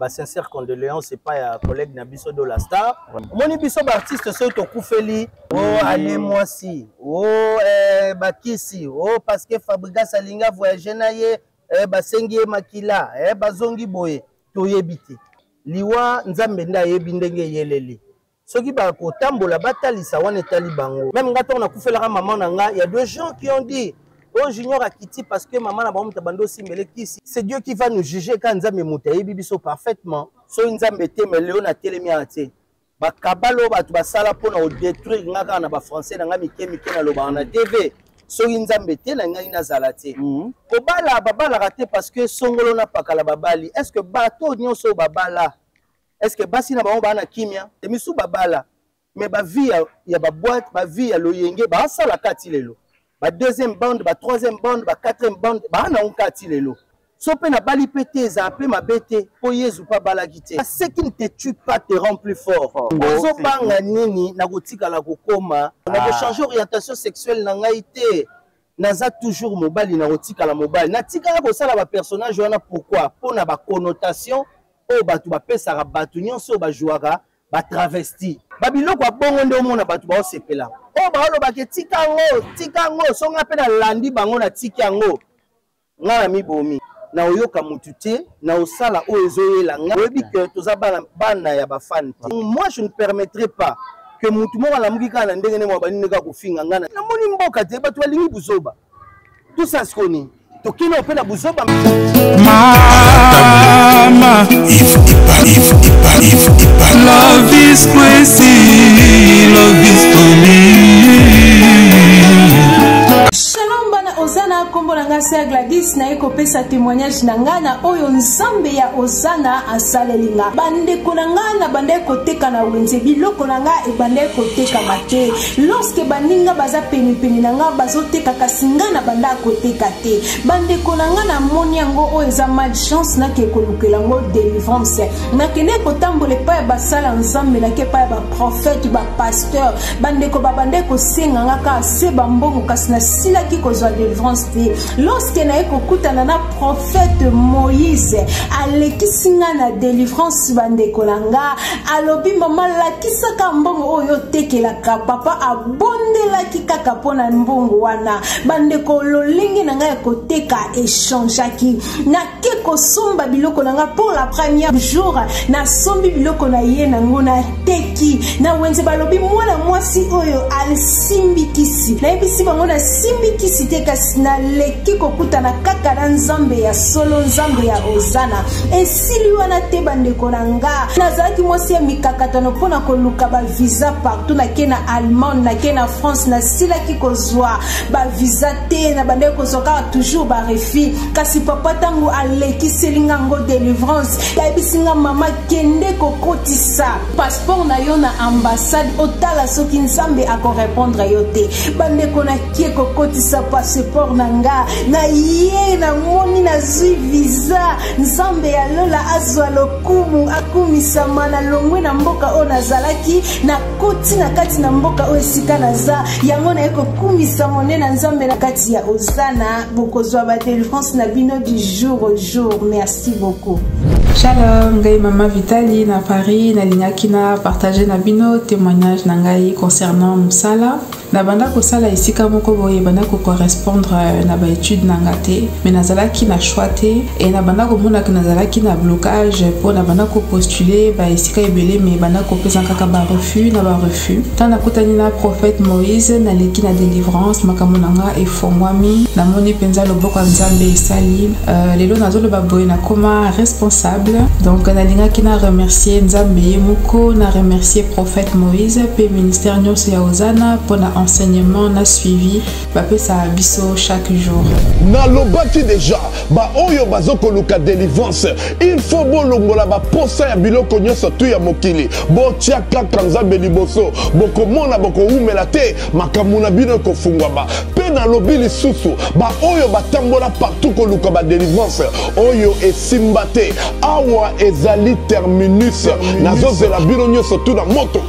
sincère condoléance c'est pas ya collègue Nabiso de la star. Moni biso ba artiste so to kufeli allez moi si bakisi parce que Fabrice Alinga voyager na ye basengi makila bazongi boye to yebite liwa nzambe nda yebi ndenge yeleli soki ba ko tambola batalisa wana etali bango même ngato na kufela maman na nga il y a deux gens qui ont dit oh junior akiti parce que maman na ba muta bando simbele kisi c'est Dieu qui va nous juger quand nzambe muta yebi biso parfaitement so nzambe te mais léo na telemi ate ba kabalo ba tu basala pona o détruire ngaka na ba français na nga mikemike na loba na TV so nzambe te na ngai na zalate ko bala babala raté parce que songolo na pakala babali est-ce que bato nyonso babala est-ce que basi na ba na kimia te misu babala mais ba vie ya ba boîte ba vie ya loyenge ba sala kati lelo ba deuxième bande ba troisième bande ba quatrième bande ba na kati lelo so pe na bali pété za pe ma bête po yezu pa bala kité ce qui ne te tue pas te rend plus fort so banga nini na kotika la kokoma na ko changer orientation sexuelle na ngai te naza toujours mobali na kotika la mobali na tika ko sala ba personnage wana pourquoi pona ba connotation o batu ba pesa ka batu nyonso ba jouaka ba travesti ba biloko bongo nde omona batu ba osepela o ba lo ba ke tika ngo so nga pe na landi bango na tika ngo nga mi bomi na oyoka mutute na osala o ezoyela nga oyebi ke toza bana ya ba fan moi je ne permettrai pas que mutu mo la mukika na ndenge ne mo bani neka kofinga ngana na moni mboka te batu balingi buzoba tout ça ce qu'on tokino pe na buzoba mama il faut pas love is crazy love is for me. Shalom bana Ozana kombo na ngase Gladys na eko pesa témoignage na ngana oyo nzambe ya Ozana asalelinga bande konanga bande koteka na wenze biloko nanga e bande koteka mate lorsque baninga baza peni nanga bazoteka kasinga na banda koteka te bande konanga na moni yango oyo eza malchance na ke kolukela ngo délivrance na kene kotambole pa basala nzambe na ke pa ba prophète ba pasteur bande ko babande ko senga ngaka se bambongo kasina sila ki kozwa délivrance te lorsque na ekokutana na prophète Moïse alekisinga na délivrance bande kolanga alobi mama lakisaka mbongo oyo tekelaka papa abondelaki kaka pona mbongo wana bande kololingi na nga ekoteka échangeaki na ke kosomba biloko nanga pour la première jour na sombi biloko na ye nango na teki na wenze balobi mwana mwasi oyo alsimbikisi na ebisi bango na simbikisi te kasi na leki kokutana kaka na nzambe ya solo nzambe ya Ozana esili wana te bandeko na nga nazalaki mwasi ya mikakatano mpona koluka ba visa partout na ke na Allemagne na ke na France na silaki kozwa ba visa te na bandeko kozwaka toujours ba refi kasi papa tango alekiselinga ngo délivrance yabisinga mama kende kokotisa passeport na yo na ambassade otala soki nzambe akorépondre yo te bandeko na kie kokotisa passeport na nga na ye na moni na zwi visa nzambe ya lola azwa lokumu akumisama na longwe na mboka o nazalaki na koti na kati na mboka o esika naza yango na eko kumisa mone na nzambe na kati ya Ozana bokozwa ba délivrance na bino du jour au jour. Merci beaucoup. Shalom, ngai Mama Vitali na Paris na lignaki na partager na bino témoignage na ngai concernant musala na banda ko sala isika moko boye banda ko correspondre na ba étude na ngate mais nazalaki na choix te et na banda ko mona que nazalaki na blocage pour na banda ko postuler ba isika ebele mais banda ko pesa kaka ba refus na ba refus tant na kotani na prophète Moïse na leki na délivrance makamona nga e fongwami na moni penza loboko nzambe esali lelo nazolo ba boye na koma responsable donc nalinga kina remercier nzambe yemoko na remercier prophète Moïse pe ministère nyonso ya Ozana pour na enseignement na suivi ba pesa biso chaque jour na lobati déjà ba oyo bazoko luka délivrance il faut bolongola ba posa ya biloko nyonso tu ya mokili botia kaka nzambe liboso bokomona bokoumela te makamuna bino kofungwa ba pe na lobi lisusu ba oyo batambola partout koluka ba délivrance oyo esimba te awa ezali terminus nazozela bino nyonso tu na moto.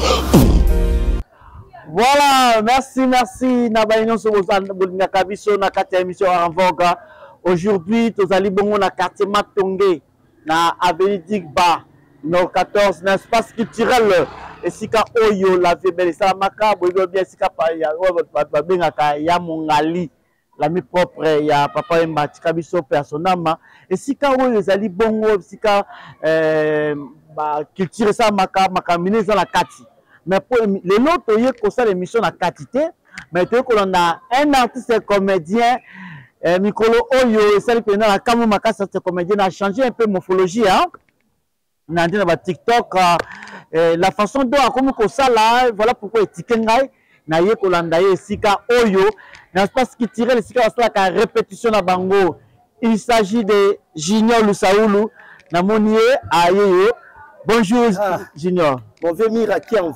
Voilà, merci Nabaïnon Soboulina Kabiso na kati émission en vogue. Aujourd'hui, tozali bongo na quartier Matongé. na avenue Digba numéro 14 na espace culturel esika oyo la vie belle salamaka boyo bien esika pa ya babengaka ya mongali la mi propre ya papa Wemba tika biso personnama esika oyo ezali bongo esika ba culture salamaka makamine za la kati mais pour les autres toye ko ça l'émission na quantité mais toye ko na un artiste comédien Mikolo Oyo, celle qui est dans la caméra, ma casse, cette comédienne a changé un peu morphologie, hein. On a dit dans TikTok, la façon dont on a ça là, voilà pourquoi Tikengai, na ye kolandaye sika Oyo, n'est-ce pas ce qui tirait le sika la répétition na bango. Il s'agit de Junior Lusaoulou, na monier ayeyo. Bonjour Junior. Mon vieux Mirakian.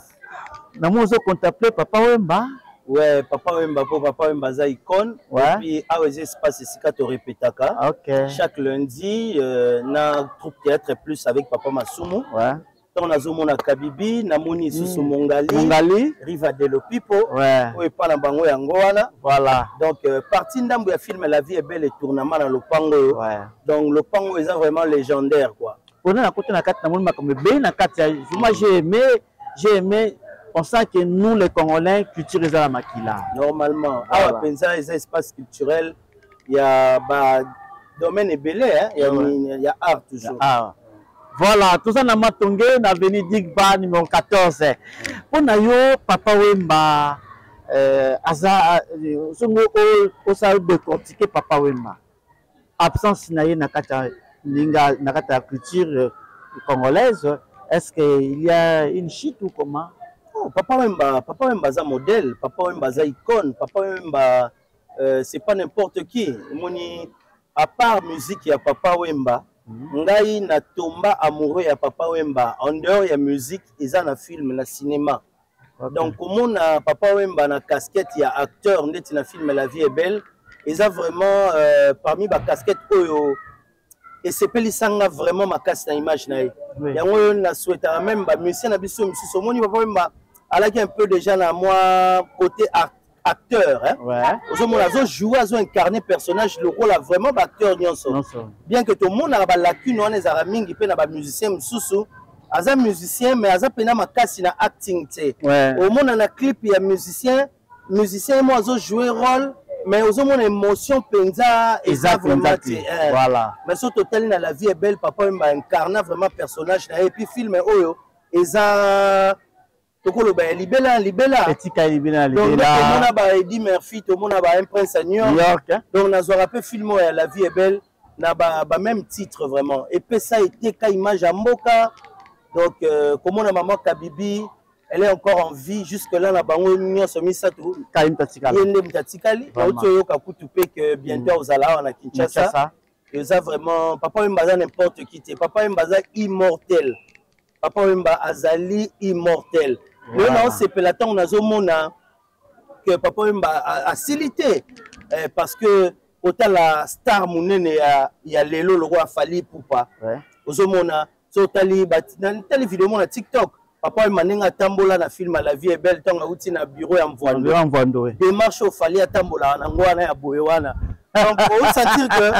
Na mozo contemplé Papa Wemba. Ouais, Papa Wemba pour Papa Wemba za icône. Ouais. Et puis à espace ici quand on répétaka. OK. Chaque lundi na troupe théâtre plus avec Papa Masumu. Ouais. On a zomo na Kabibi, na moni susu Mongali. Mongali. Riva de l'Opipo. Ouais. Oui, pas na bango yango wana. Voilà. Donc partie ndambo ya film La vie est belle et tournement dans le Pango. Ouais. Donc le Pango est vraiment légendaire quoi. On a côté na kati na moni makambe be na kati. Moi j'ai aimé. On sent que nous, les Congolais, culture est à la maquila. Normalement, voilà. à Penza, il y a espace culturel, il y a domaine belé, hein? Il y a art toujours. Ah. Voilà, tout ça, on a matongé, on a venu Digba numéro 14. Pour nous, Papa Wemba, Aza, on s'est décortiqué Papa Wemba. Absence na kata culture congolaise, est-ce qu'il y a une chute ou comment? Papa Wemba za modèle, Papa Wemba za icône, Papa Wemba c'est pas n'importe qui. Moni à part musique ya Papa Wemba, ngai na tomba amoureux ya Papa Wemba en dehors ya musique, ils na film na cinéma. Okay. Donc comme na Papa Wemba na casquette ya acteur ndeti na film La vie est belle, ils ont vraiment parmi ba casquette oyo et c'est pelisanga vraiment ma casse na image na yango na souhaitera même ba musicien na biso mususu moni Papa Wemba alors un peu déjà dans moi côté acteur hein. Ouais. Aujourd'hui jouer à incarner personnage le rôle a vraiment acteur bien que tout le monde a la lacune on est aramingi pe na ba musicien mususu aza musicien mais aza pena makasi na acting té au monde na clip il y a musicien moi zo jouer rôle mais aux hommes émotion penza exactement voilà mais sur total na La vie est belle Papa Wemba incarne vraiment personnage et puis film oyo eza tokolo ba libela petit ka libela donc on a ba Eddie Murphy tout monde a ba un prince à New York donc on a zo rappelé film La vie est belle na ba même titre vraiment et puis ça été ka image à mboka donc comme on a maman Kabibi elle est encore en vie jusque là na bango nyonso misatu Kalim Tatikali yende mtatikali auto ka kutupe que bientôt aux ala na Kinshasa et ça vraiment Papa Wemba za n'importe qui te Papa Wemba za immortel Papa Wemba azali immortel. Là on se pelaton on a zomona que Papa Wemba a silité parce que autant la star munene ya lelo le roi Fali Poupa. Ozomona so tali batina tali vidéo na TikTok. Papa Wemba nenga tambola na film La vie est belle tonga uti na bureau ya Mvwando. Démarche au Fali tambola na ngwana ya boyewana. Donc on sentir que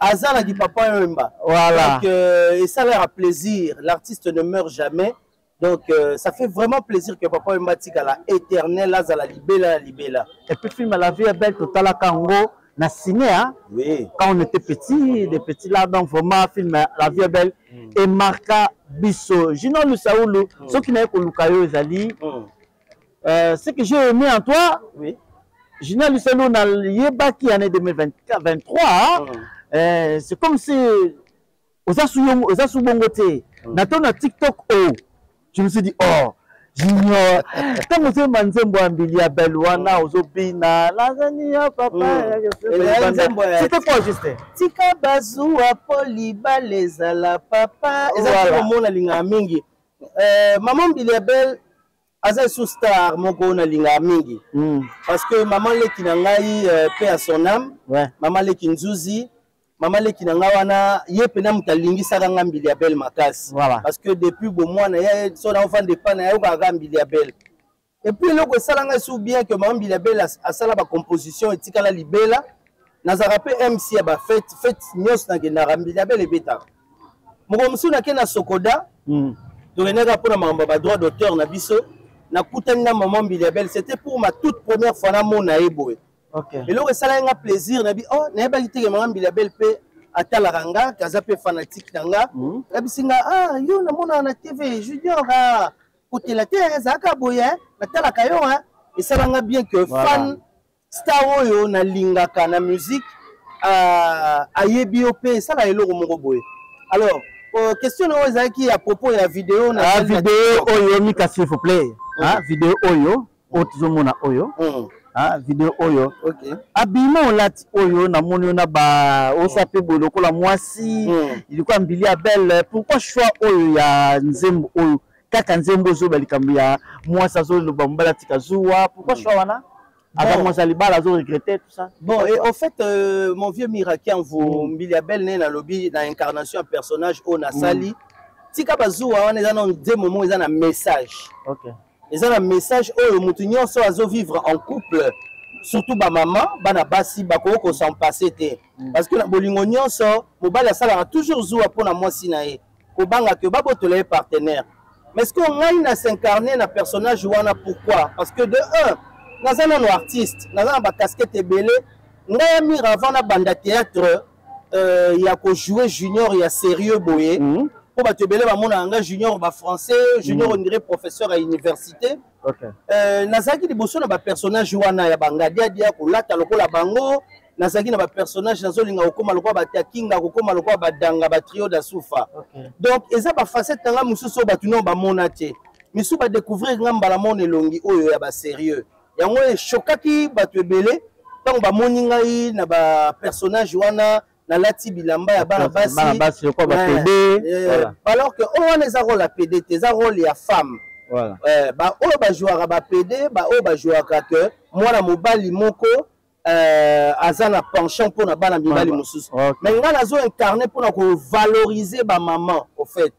Azala dit Papa Wemba. Voilà. Donc et ça leur a plaisir. L'artiste ne meurt jamais. Donc ça fait vraiment plaisir que Papa Wemba tika la éternelle Azala libela. Et puis film La vie est belle total à Congo na signé hein. Oui. Quand on était petits, des petits là donc vraiment film La vie est belle et marqua biso. Junior Lusaoulou, ceux qui n'avaient pas Lukayo Zali. Ce que j'ai aimé en toi. Oui. Junior Lusaoulou na yebaki année 2023. C'est comme si aux bongoté. Nato na TikTok je me suis dit oh Junior quand vous manzembo ambilia belwana ozobina lazania papa c'était quoi juste tika bazua poli balezala papa ezaka mona linga mingi maman Mbilia Belle aza sous star moko na linga mingi parce que maman leki na ngai paix à son âme maman leki nzuzi maman leki na nga wana ye pena mutalingi saka nga Mbilia Belle makasi parce que depuis bon mois na ya so na enfant de pas na ya ka Mbilia Belle et puis loko salanga sou bien que maman Mbilia Belle a sala ba composition etikala libela na za rappel MC ya ba fête nyos na gena Mbilia Belle ebeta moko musu na ke na Sokoda torenaka pour na mamba ba droit d'auteur na biso na kutani na maman Mbiliabel c'était pour ma toute première fois na mona eboy OK et là ça a un plaisir na bi oh na ba kiteke maman Mbiliabel pe atala nga kaza pe fanatique nanga abisinga ah yo na mona na TV Junior côté la terre zaka boya na tala kayo et ça va bien que fan star oyo na lingaka na musique ayebi opé ça la eloko moko boye alors question qui à propos de la vidéo na vidéo oyo mika s'il vous plaît vidéo oyo otuzomona oyo vidéo oyo OK abima lati oyo na moni na ba osape boloko la mwasi ilikuwa Mbiliabel pourquoi choix oyo ya nzembo oyo kaka nzembo zo balikambia mwasi zo lo bambala tikazuwa pourquoi choix wana avant moi Salibala zo regretter tout ça bon et en fait mon vieux Mirakian vous Mbiliabel né na lobby na incarnation un personnage au Nasali tika bazuwa wana eza na des moments eza na message OK eza na message oyo mutu nyonso azo vivre en couple surtout ba maman bana basi bako ko s'en passer te parce que na bolingo nyonso mobali asala toujours zuwa pona mwasi na ye ko banga que babotola ye partenaire mais est-ce qu'on a na s'incarner na personnage wana pourquoi parce que de un nazana no artiste nazana ba casquette ebele ngaya mira avant na banda théâtre ya ko jouer junior ya sérieux boye pour ba tebele ba mona nga junior ba français junior on dirait professeur à université OK nazaki liboso na ba personnage wana ya bangadia dia ko lata lokola bango nazaki na ba personnage nazolinga kokoma lokola ba takinga kokoma lokola ba danga ba trio da soufa donc eza ba facette nga mususu ba tuno ba mona te misu ba découvrir nga mbala mona elongi oyo ya ba sérieux yango chokaki bato ebele tango bamoni ngai na ba personnage wana na lati bilamba ya bana basi quoi ba PD alors que on wana eza rôle ya PD te eza rôle ya femme voilà ba oyo ba jouera ba PD ba oyo ba jouera que mwana mobali moko aza na penchant pour na bana mibali mususu mais nga nazo incarner pour na ko valoriser ba maman au fait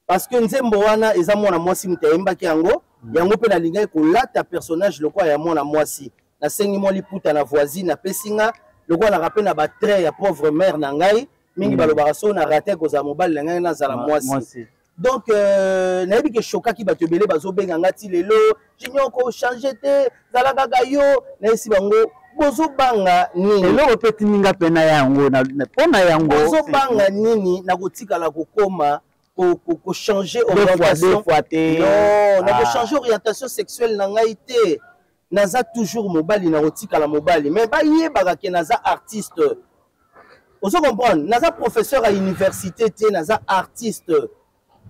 parce que nzembo wana eza mwana mwasi mutayembaki yango yango pe na lingai ko lata personnage lokwa ya mwana mwasi na sengi mo liputa na voisine na pesinga lokwa na rappel na ba trait ya pauvre mère na ngai mingi balobaka so na raté ko za mobali na ngai na zala mwasi donc nayebi ke shokaki bato ebele bazobenga ngati lelo junior ko changer te zala kaka yo na esi bango bozobanga nini eloko pe tininga pe na yango na pona yango bozobanga nini na kotikala kokoma ko changer orientation non na ko changer orientation sexuelle na ngai te naza toujours mobali na kotikala mobali mais ba yebaka ke naza artiste ozo comprendre naza professeur à université te naza artiste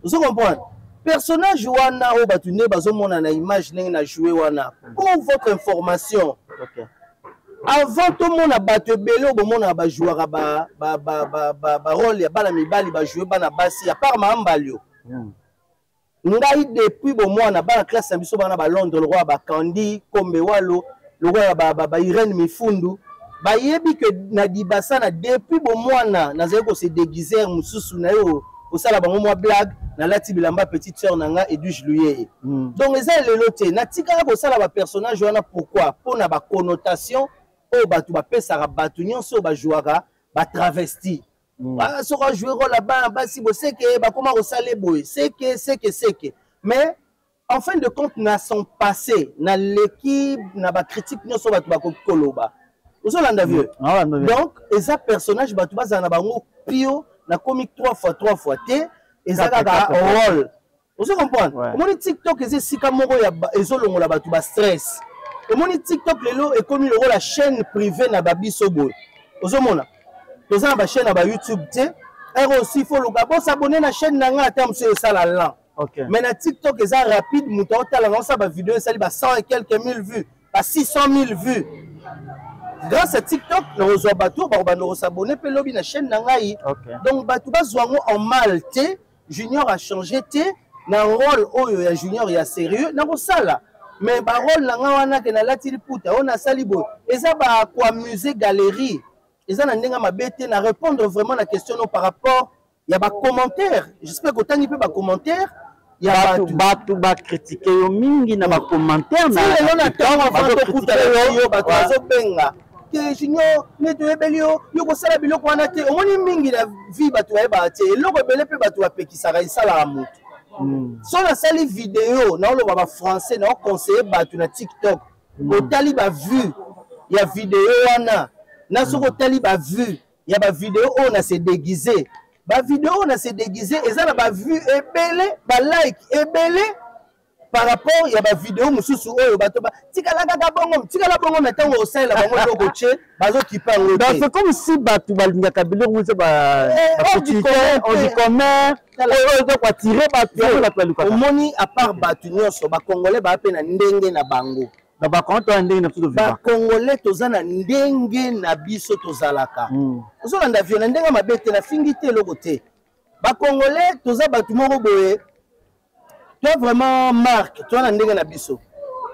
ozo comprendre personnage wana o batunde bazomona na image ndenge na jouer wana pour votre information avant tout le monde a battu bello bon monde a joué ba rôle ya bana mibali ba jouer bana basi à part mambalio ngai depuis bon moi na ba classe ya biso bana ba Londres le roi ba Kandi Kombe Walo le roi ba Irene Mifundu ba yebi que na dibasa na depuis bon moi na zeko se déguiser mususu na yo au sala bango moi blague na lati bilamba petite sœur nanga Edwige Luyeye donc les ailes loté na tika ko sala ba personnage wana pourquoi pour na ba connotation o batu ba pesa batu nyonso ba jouera ba travesti so ka jouer rôle là-bas basi bo c'est que ba comment osale boy c'est que mais en fin de compte na son passé na l'équipe na ba critique nyonso batu ba koloba ozolanda vieux donc eza personnage batu bazana bango pio na comique 3 fois te ezaka rôle ozo comprendre omoni TikTok eza sika moko ya ezolongola batu ba stress omoni TikTok lelo ekomi le rôle la chaîne privée na babiso boy ozomona toza ba chaîne na ba YouTube te ero aussi faut le gabo s'abonner na chaîne na nga terme sur ça la lan mais na TikTok eza rapide muto otala na ça ba vidéo sali ba 100 et quelques mille vues ba 600 000 vues grâce à TikTok nous reçoit bateau ba no s'abonner pe lobby na chaîne na ngai donc batu bazwango en mal te junior a changé te na rôle oyo ya junior ya sérieux na ko sala mais ba rôle na nga wana ke na lati liputa on a sali bo eza ba ko amuser galerie eza na ndenga mabete na répondre vraiment la question par rapport ya ba commentaire j'espère que tangi pe ba commentaire ya batu ba critiquer yo mingi na ba commentaire na na tawa ba ko kuta yo ba ko zo benga que junior neto ebelio yo ko sala biloko wana te omoni mingi na vie bato ya ba te eloko ebele pe bato apekisaka isala la mutu so na sali vidéo na oloba ba français na conseiller bato na TikTok otali ba vue ya vidéo wana na soko otali ba vue ya ba vidéo on a se déguisé ba vidéo on a se déguisé eza na ba vue ebele ba like ebele par rapport ya ba vidéo mususu oyo bato ba tikala bongo na tango osala bango loko che bazo kipa ngo donc c'est comme si bato balingaka biloko nze ba on dit comment oyo ko tirer bato omoni à part bato nyonso ba congolais ba pe na ndenge na bango na ba konto ndenge na tuto ba congolais tozana ndenge na biso tozalaka ozolanda vio na ndenge mabete na fingite loko te ba congolais toza bato moko boye toi vraiment marque toi na ndenge na biso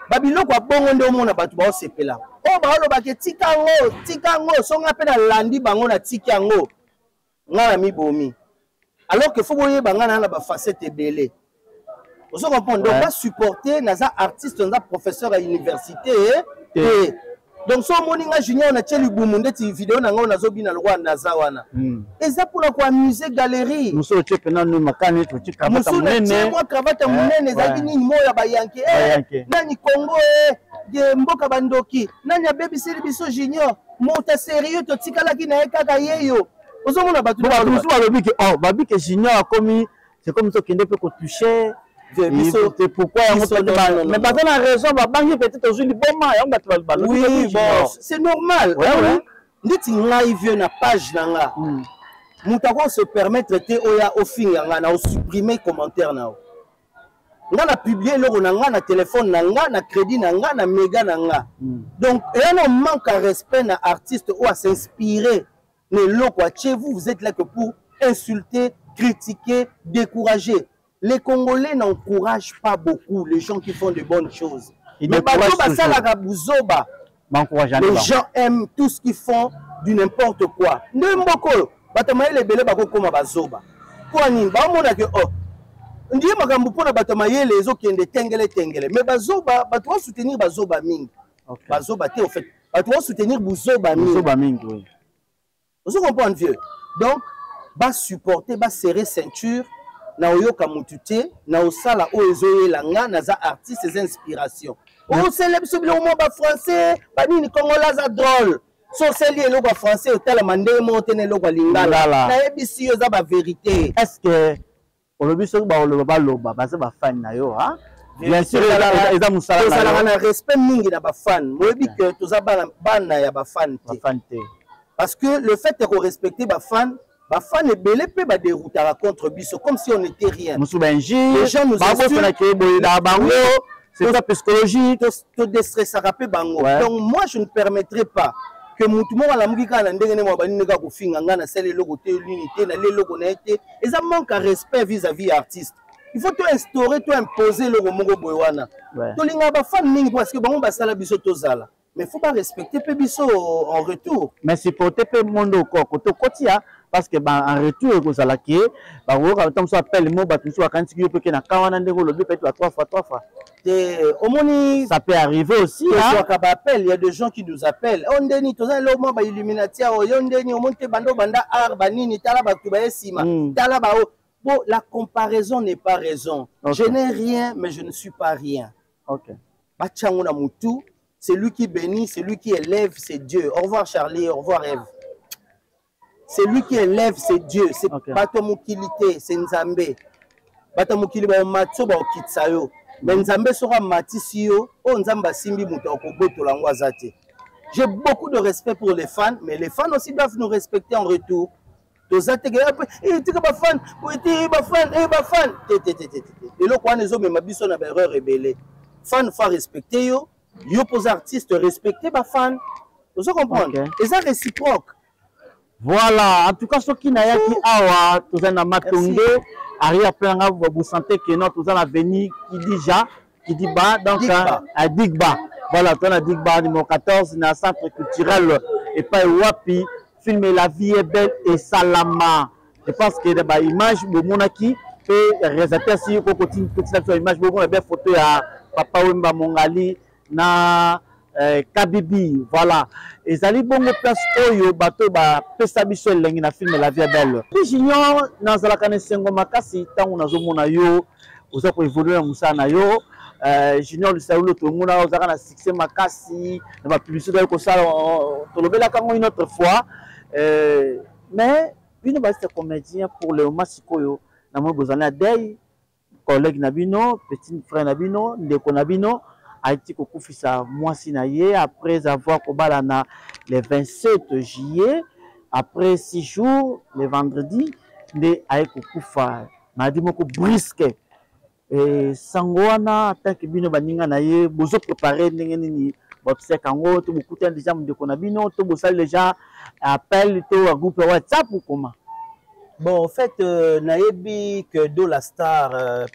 ba biloko abongo nde omona bato ba osepela o ba oloba ke tika ngo songa pe na landi bango na tika ngo ngala mibomi alors que faut boye bangana na ba facette ebele vous comprenez donc pas supporter naza artiste naza professeur à université et donc so moninga junior na tcheli bumu ndeti vidéo na ngo nazobina lokwa naza wana eza pour ko amuser galerie muso chepe na no makane to chika mata munene moi cravate munene zaki nini moya ba yanke nani Congo de mboka bandoki nani baby siri biso junior mota sérieux to tikala ki na ekaka yeyo ozomona batu muso balobi ke oh babi ke junior akomi c'est comme ça kende peut ko toucher c'est pourquoi mais parce que la raison va banquer peut-être aujourd'hui bon oui bon c'est normal nditi ngai vieux na page nanga mutako se permettre te oya ofinga nga na supprimer commentaire na nga na publier loko na nga na téléphone na nga na crédit na nga na méga na nga donc et on manque à respect na artiste ou à s'inspirer mais loko chez vous êtes là que pour insulter critiquer décourager. Les Congolais n'encouragent pas beaucoup les gens qui font de bonnes choses. Mais les gens aiment tout ce qu'ils font du n'importe quoi. N'importe les belé comme bazoba. Quoi ni ba mona que oh. On dit makambu pona batamaye les autres qui ont des tengele. Mais bazoba doit soutenir bazoba ming. Bazoba te au fait. Doit soutenir bazoba ming. Bazoba ming oui. Vous comprenez vieux. Donc ba supporter, ba serrer ceinture. Na oyoka mutute na osala oezoye langa na za artiste des inspirations on célèbre ce biloko ba français ba nini congolais za drôle so celi eloko français otala mandé monte ne loko lingala na ebisi yo za ba vérité est-ce que olobi so ba loba ba za ba fan na yo ha bien sûr eza musala na respect mingi na ba fan moyebi que toza bana ya ba fan te parce que le fait de respecter ba fan ba fan est belé pe ba déroutera contre biso comme si on n'était rien. Les gens nous insultent. C'est pas psychologie, te déstressera pe bango. Donc moi je ne permettrai pas que mutumo la mugika na ndenge ne mo ba ninga ko finga ngana sele logo te l'unité na le logo na été. Et ça manque à respect vis-à-vis artiste. Il faut te instaurer, te imposer le mongo boywana. To linga ba fan mingi parce que bango ba sala biso tozala. Mais il faut pas respecter Pébiso en retour. Mais c'est pour te faire mon kotia parce que en retour que ça la qui bah quand on appelle le mot bah tout ça quand tu peux que na kawana ndeko le peut être 3 fois. Au moni ça peut arriver aussi hein. Il y a des gens qui nous appellent. On deni toza le mot ba illuminati o yondeni o monte bando banda ar banini tala ba tuba esima tala ba bon la comparaison n'est pas raison. Je n'ai rien mais je ne suis pas rien. OK. Ba tchangona mutu. C'est lui qui bénit, c'est lui qui élève, c'est Dieu. Au revoir Charlie, au revoir Eve. C'est lui qui élève, c'est Dieu. C'est Batomukilité, c'est Nzambe. Batomukili ba matso ba okitsayo. Mais Nzambe sera matisio, o Nzamba simbi muta okoboto langwa zate. J'ai beaucoup de respect pour les fans, mais les fans aussi doivent nous respecter en retour. Tozate ke eh tika ba fan, ba fan. Et le quoi nezo me mabiso na ba erreur rebelle. Fan faut respecter yo. Yo pose artiste respecter ba fan. Vous comprenez? Et ça réciproque. Voilà, en tout cas ce qui n'a yaki awa tozana matonge arrière planga vous sentez que non tozana venir qui dit ba donc à Digba. Voilà, on a Digba numéro 14 dans centre culturel et pas wapi filmer la vie est belle et salama. Je pense que des images de monaki et réalisateur si ko continue petite image bon belle photo à Papa Wemba Mongali na Kabibi, voilà. Et Zali bongo place oyo bato ba pesa biso lengi na film La Vie est belle. Puis junior na zala kane sengo makasi tangu nazomona yo oza ko évoluer na musana na yo. Junior Lusaoulo to mona ozaka na succès makasi na ba publicité ko sala to lobela kango une autre fois. Mais une base comédien pour le masikoyo na mo bozana dei collègue Nabino, petit frère Nabino, ndeko Nabino Haïti kokufisa mwasi na ye après avoir kobalana le 27 juillet après 6 jours le vendredi nde aye kokufa madi moko brusque et sangwana tant que bino baninga na ye bozo préparer ndenge nini bobsek ango to bokuta déjà ndeko na bino to bosali déjà appel to groupe WhatsApp ou comment? Bon, en fait, naebi que Do la Star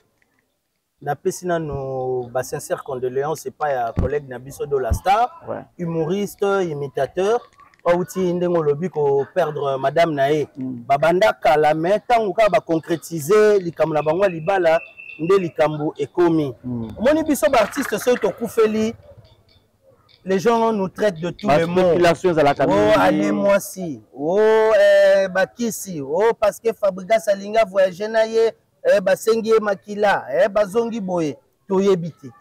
napesina nos sincères condoléances, c'est pas un collègue Nabiso Do la Star, ouais. Humoriste, imitateur, outi ndengo lobi ko perdre Madame Naé. Babanda kala mais tant ka ba concrétiser likambo na bango libala nde likambo ekomi. Moni biso ba artiste so to kufeli. Les gens nous traitent de tout le monde. Oh, allez-moi si. Oh, Bakisi. Oh, parce que Fabriga Salinga voyage naye. Basengi makila. Bazongi boye. Toyebite.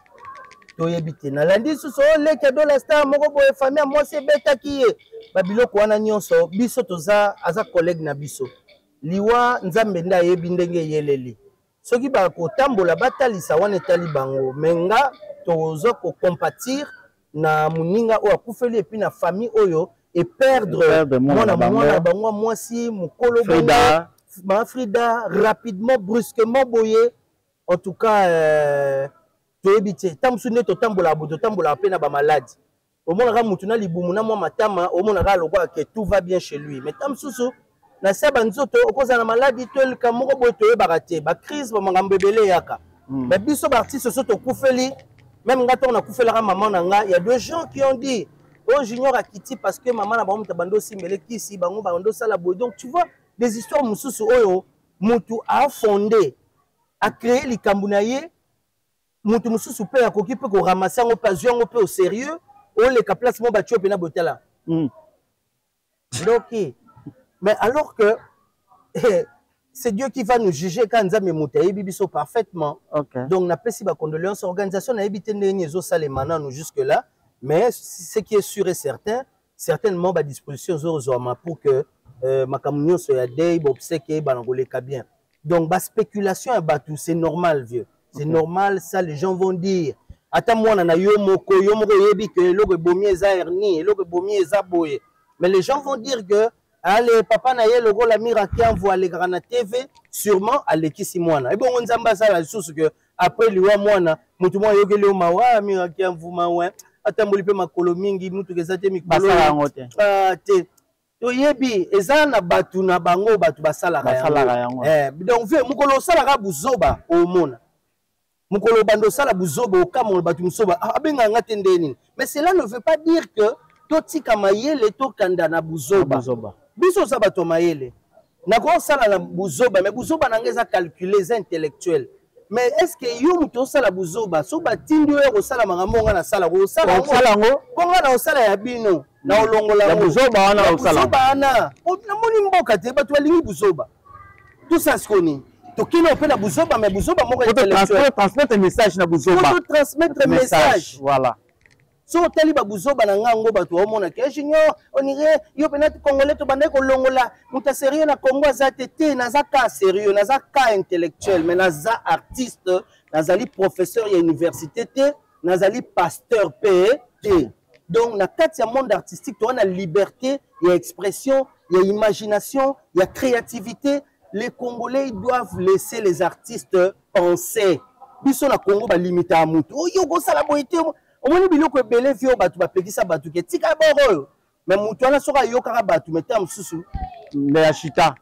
Toyebite. Na lundi sous le cadeau la star. Moko boye famille. Moi c'est beta qui est. Babilo kwana nyonso. Biso toza. Aza collègue na biso. Liwa nzambe nda yebindenge yeleli. Soki ba ko tambola batali sa wane tali bango. Menga tozo ko compatir. Na muninga o akufeli et puis na famille oyo et perdre mona bango mwasi mukolo Frida rapidement brusquement boyé en tout cas toyebite tamsune to tambola boto tambola pe na ba malade au mona ka mutuna libumu na mwa matama au mona ka lokwa que tout va bien chez lui mais tamsusu na saba nzoto okoza na maladie to le kamoko boto e barate ba crise ba mangambe belé yaka mais biso ba artiste soto kufeli. Même quand on a coupé la maman, il y a deux gens qui ont dit oh, Junior a quitté parce que maman a bando simbele kisi, bango bando salabo. Donc tu vois, des histoires mususu oyo, mutu a fondé, a créé les Kambounaye, mutu mususu pe a koki pe ko ramasser on pas peu au sérieux, ou les place mon batio pena botela. Donc, mais alors que c'est Dieu qui va nous juger quand nous avons monté bibiso parfaitement. Okay. Donc, on a pas condoléances. L'organisation a évité de salemana nous jusque-là. Mais ce qui est sûr et certain, certainement, à disposition pour que ma communion soit aidée, bien. Donc, la spéculation, c'est normal, vieux. C'est normal, ça, les gens vont dire. Attends, moi, on a yomoko yebi que l'eau bomier zaerni, l'eau bomier zaboye. Mais les gens vont dire que allez, papa na ye logo la mira qui envoie les grands TV, sûrement à l'équipe moana. Et bon, on s'en basa la source que après lui wa moana, mutu mo yoge le mawa mira qui envoie mawa. Atambo lipe makolo mingi mutu kezate mikolo. Te. To yebi ezana batu na bango batu basala yango. Donc ve mukolo sala ka buzoba o mona. Mukolo bando sala buzoba o kamo batu musoba abenga ngate ndeni. Mais cela ne veut pas dire que toti kamayele to kanda na buzoba. Biso sabato mayele. Nako sala na buzoba mais buzoba nangeza calculer intellectuel. Mais est-ce que yo muto sala buzoba so batindi yo sala mangamonga na sala ko sala ngo konga na sala ya bino na olongola ya buzoba wana osala buzoba ana na moni mboka te batu balingi buzoba tout ça ce qu'on to kino pe na buzoba mais buzoba moko intellectuel transmettre message na buzoba faut transmettre message voilà. So tali babuzoba na ngango batu omona ke Junior onire yo penati congolais to bande ko longola muta sérieux na Congo za tete na za ka sérieux na za ka intellectuel mais na za artiste na zali professeur ya université te na zali pasteur pe te donc na kati ya monde artistique to na liberté ya expression ya imagination ya créativité les Congolais doivent laisser les artistes penser biso na Congo ba limiter a mutu oh yo go sala boité au moins biloko ebele vio batu ba pekisa batu ke tika boro mais mutu ana soka yo kaka batu metam susu mais achita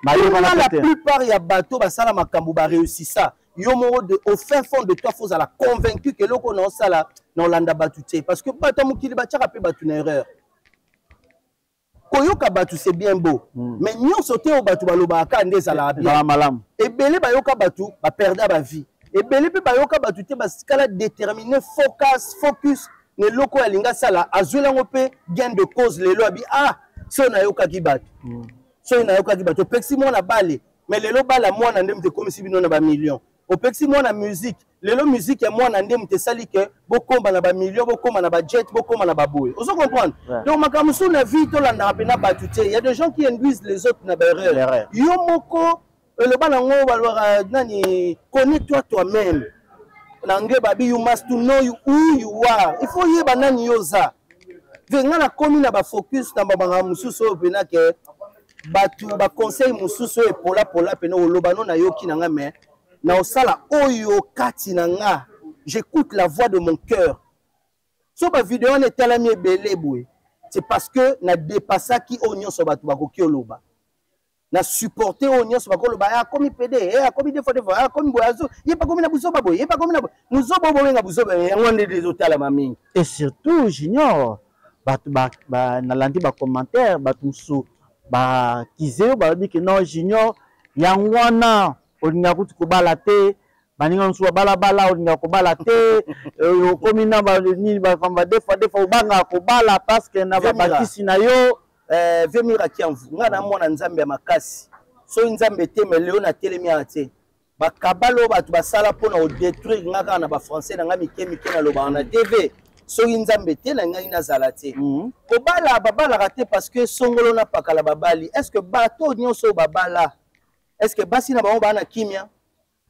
la plupart ya bato basala makambo ba réussi ça yo moko de au fin fond de toi faut la convaincu que loko na sala na landa batu te parce que batu mukili bachaka pe batu na erreur koyoka batu c'est bien beau mais nyonso te o batu baloba ka ndeza la bien malam ebele bayoka batu ba perdre ba vie et belé pe bayoka batu te basikala déterminé focus ne loko ya linga sala azwela ngope gain de cause lelo abi ah so na yoka kibato so na yoka kibato pexi mona bale mais lelo bala mwana ndem te komisi bino na ba million au pexi mona musique lelo musique ya mwana ndem te sali ke bokomba na ba million bokomba na ba jet bokomba na ba boye ozo comprendre donc makamusu na vie to landa pena batute il y a des gens qui induisent les autres na ba erreur yo moko le bana ngo balwa nani connais-toi toi-même Nange babi, you must to know who you are. Il faut yeba nani yoza. Venga na komi na ba focus na ba mususu pena ke batu ba conseil mususu e pola pena olobano na yoki nanga me na osala oyo kati nanga. J'écoute la voix de mon cœur. So ba vidéo ne telami ebele boy. C'est parce que na dépassa ki onyo so batu ba koki oloba. Na supporter onyo so bakolo ba komi pede komi defo komi boazo ye pas komi na buzoba boy ye pas komi na muzoba boy nga buzoba ngone des hôtels mami et surtout junior batu ba na landi ba commentaire batu musu ba kizeo ba dit que non junior yangwana olinga kutu ko bala te baninga musu bala olinga ko bala te komi na ba ni ba famba defo banga ko bala parce que na ba kisi na yo Vemira kiamvu ngana mwana nzambe ya makasi so nzambe te me leo na telemi ate bakabalo batu basala pona o détruire ngaka na ba français na ngami kemike na loba na TV so nzambe te na ngai na zalate ko babala raté parce que songolo na pakala babali est-ce que bato nyonso babala est-ce que basi na bango bana kimia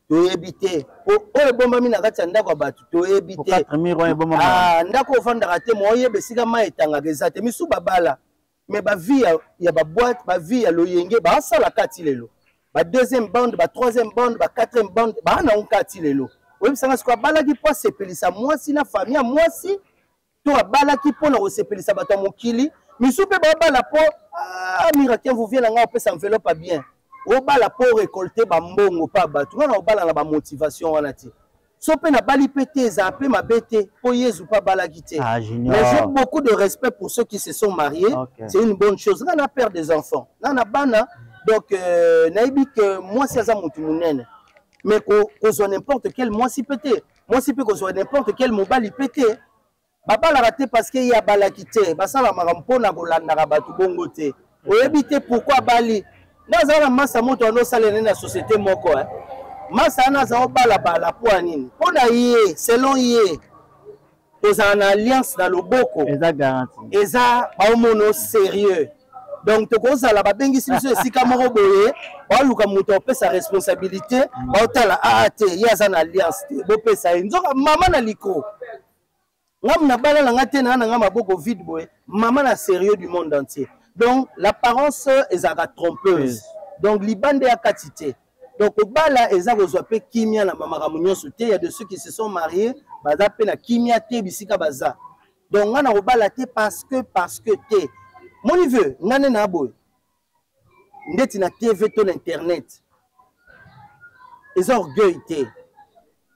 to ebité o bomba mina kati ndako batu to ebité ndako ofanda raté moye besika ma etanga gezate misu babala mais ba vie ya ba boîte ba vie ya loyenge ba sala kati lelo ba deuxième bande ba troisième bande ba quatrième bande ba na kati lelo oui sanga ko bala ki po sepelisa moi si na famille moi si to bala ki po na ko sepelisa bato mokili misu pe ba bala po miracle vous vient nga opesa enveloppe pas bien o bala po récolter ba mbongo pa bato na o bala na ba motivation wana ti so pe na bali pété za pe ma bête po yezu pa bala kité mais j'ai beaucoup de respect pour ceux qui se sont mariés c'est une bonne chose là na père des enfants là na bana donc naibi que moi c'est ça mutu munene mais ko zo n'importe quel moi si pété moi si peut ko zo n'importe quel mobali pété baba la raté parce qu'il y a bala kité basala makampo na kolanda ba tu bongo te o ebité pourquoi bali na za na masa moto no salene na société moko Masana za bala pour nini pona yé selon yé aux en alliance dans le boko eza garanti eza ba mono sérieux donc to ko sala ba bengi sibiso esika moko boye ba luka moto pesa responsabilité ba otala te ya na alliance te bo pesa nzoka mama na liko ngam na bala nga te na nga maboko vide boye mama na sérieux du monde entier donc l'apparence ezaka trompeuse donc libande ya katité. Donc, bala ezako zope kimia na mama nyonso te, il y a de ceux qui se sont mariés, baza pe na kimia te bisika baza. Donc ngana obala te parce que te. Mon neveu, ngane na boy. Ndeti na TV ton internet. Eza orgueil te.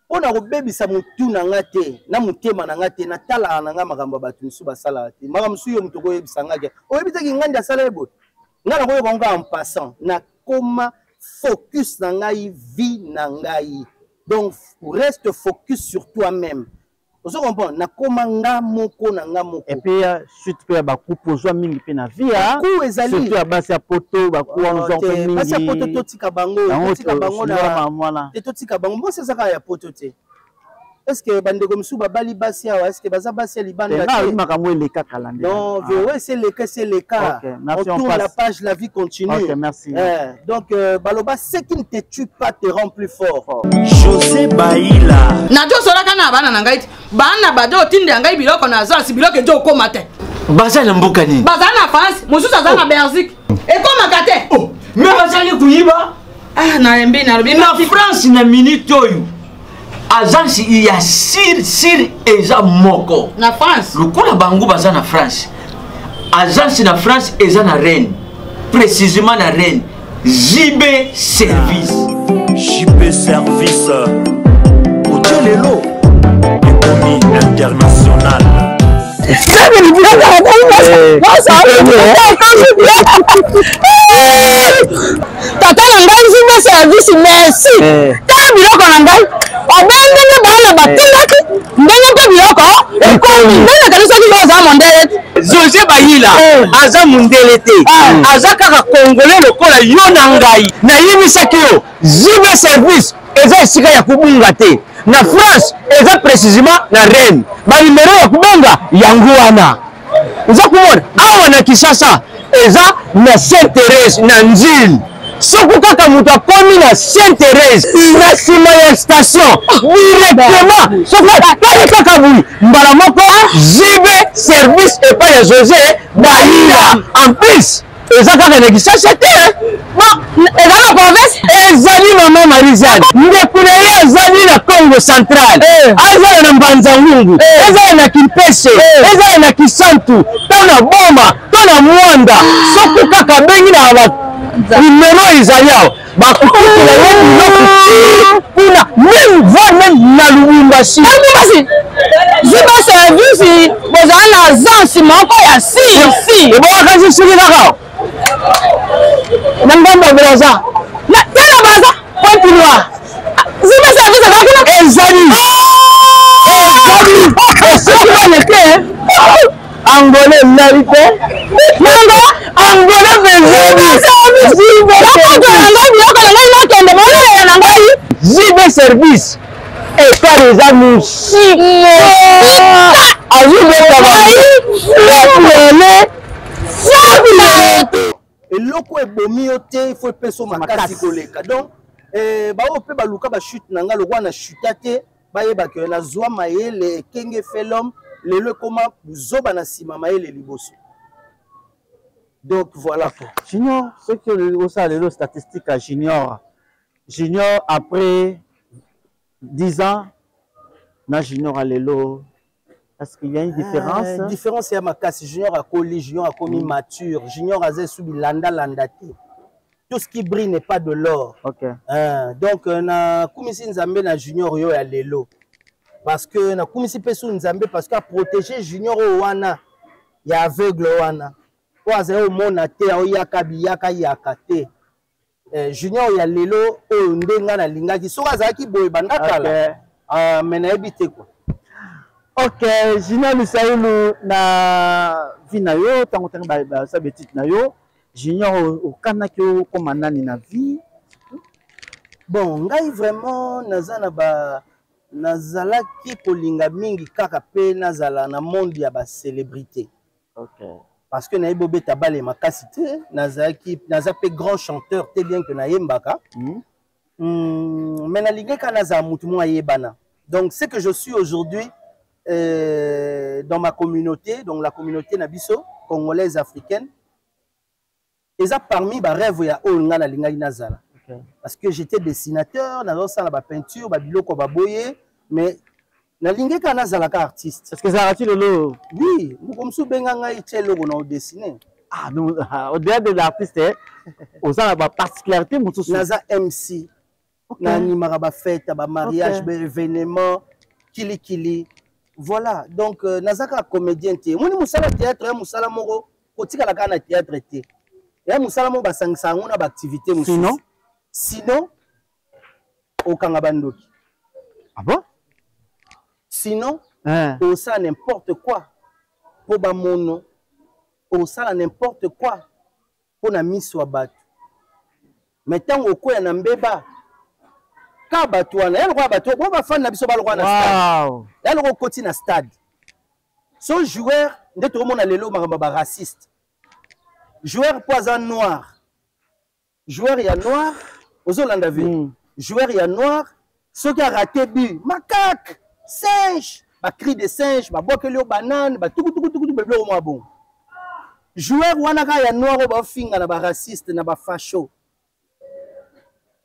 On a obebisa mutu na ngate, na mutema na ngate na tala na nga makambo batu musu basala te. Makamsu yo mutoko yebisa ngake. Oyebita ki ngandi asala ebo. Ngana ko yebanga en passant na koma focus na ngai vie na ngai. Donc reste focus sur toi-même. Vous comprenez na koma nga moko na nga moko. Et puis suite pe ba coupe zo mingi pe na vie surtout ya basi ya poto ba ku on zo pe mingi. Basi ya poto to tika bango na mwana. To tika bango mo c'est ça ya poto te. Est-ce que bandeko msu ba bali basi ya est-ce que baza basi ya libanda te? Non, makamwe le ka kalande. Non, ouais c'est le cas. On tourne la page, la vie continue. OK, merci. Donc baloba ce qui ne te tue pas te rend plus fort. José Baïla. Na jo sola kana bana na ngai. Bana bado tinde ngai biloko na za si biloko jo ko mate. Baza na mboka ni. Baza na France, mususu aza na Belgique. E ko makate. Oh, mais baza ni kuyiba. Ah na mbi na lobi na France na minute oyo. Agence il y a sir eza moko na France. Lokola bango baza na France. Agence na France eza na Rennes. Précisément na Rennes. JB Service. JB Service. Hotelelo. Économie internationale. Tata ngai JB Service merci. Ta biloko na ngai. Obengene bana batindaki ndenge pe biloko José Bayila aza mundele te aza kaka congolais lokola yo na ngai nayemisaki yo jibe service eza esika ya kubunga te na France eza précisément na Rennes banimero ya kubenga yango wana oza komona awa na Kinshasa eza na Sainte-Thérèse na Nzili soko kaka moto akomi na Sainte-Thérèse na nsima ya station directement soko tali kaka boyi mbala moko jibe service epai ya José Bayila en plus eza kaka na Kinshasa te eza na province ezali mama Marizane ndeko na ye azali na Congo central azali na Mbanza-Ngungu ezali na Kimpese ezali na Kisantu to na Boma to na Mwanda soko kaka bengi na numéro ezali awa bakokutela ye biloko kuna même voire même na Lubumbashi Jibe service bozala na agence moko ya si ebokakasi soki kaka na ngambo braza tala baza continua Jibe service ezalaki ezali soki bane te angolais nali te angolais jibe service ekar eza mosimo eloko ebomi yo te il faut epesa makasi koleka donc bao mpe baluka bashute na ngai lokwa na shuta te bayebaka nazwa mayele ekenge felom lelo ekoma zoba na nsima mayele liboso. Donc voilà. Junior, ce que le statistique à Junior après 10 ans, na Junior à l'élo, est-ce qu'il y a une différence? Différence, il y a ma casse. Junior a collé, Junior a commis mature, Junior a subi landa-landate. Tout ce qui brille n'est pas de l'or. Okay. Donc, na kumisi nzambe na Junior yo à l'élo. Parce que na kumisi pesu nzambe parce qu'à protéger Junior au wana, il y a aveugle wana. Oazeo mona te oyaka biyaka yaka te. Junior ya lelo o ndenga na lingaki soka zaki boy bandakala. Mais na ebite quoi. OK, Junior Misaïlou na vie na yo tango tango ba sa petite na yo. Junior au kanaki o comme nani na vie. Bon, ngai vraiment nazana ba nazalaki kolinga mingi kaka pe nazala na monde ya ba célébrité. OK. Parce que naïbo beta balé ma cassité, nazaki nazapé grand chanteur très bien que naïmbaka. Mais na lingeka naza mutu mo ayebana. Donc ce que je suis aujourd'hui dans ma communauté, donc la communauté nabiso congolaise africaine, eza parmi ba rêve ya olnga na linga nazala. Parce que j'étais dessinateur, nazo la ba peinture, ba biloko ba boyer, mais na lingeka nazalaka artiste. Est-ce que ça a-t-il le Oui, comme sou benga ngai tchelo na dessiner. Ah non, au-delà de l'artiste, on a ba particularité mutusu. Naza MC. Na animaka ba fête, ba mariage, ba événement, kili. Voilà, donc nazaka comédien te. Moni musala théâtre, ya musala moko, kotika la kana théâtre te. Ya musala mo ba sangisa ngona ba activité mususu. Sinon okanga bandoki. Ah bon? Sinon, on sait n'importe quoi pour bamono, on sait n'importe quoi pour na miswa batu. Mais tant au quoi na mbeba, ka batu wana, yalo kwa batu, bon ba fan na biso ba lokwa na stade. Yalo ko koti na stade. So joueur, ndeto mona lelo ba raciste. Joueur poison noir. Joueur ya noir, ozolanda vu. Joueur ya noir, ceux qui a raté but, macaque. Singe, ba cri de singe, ba bokelio banane, ba tuku bébé au moins bon. Joueur wanaka ya noir ba finga na ba raciste na ba facho.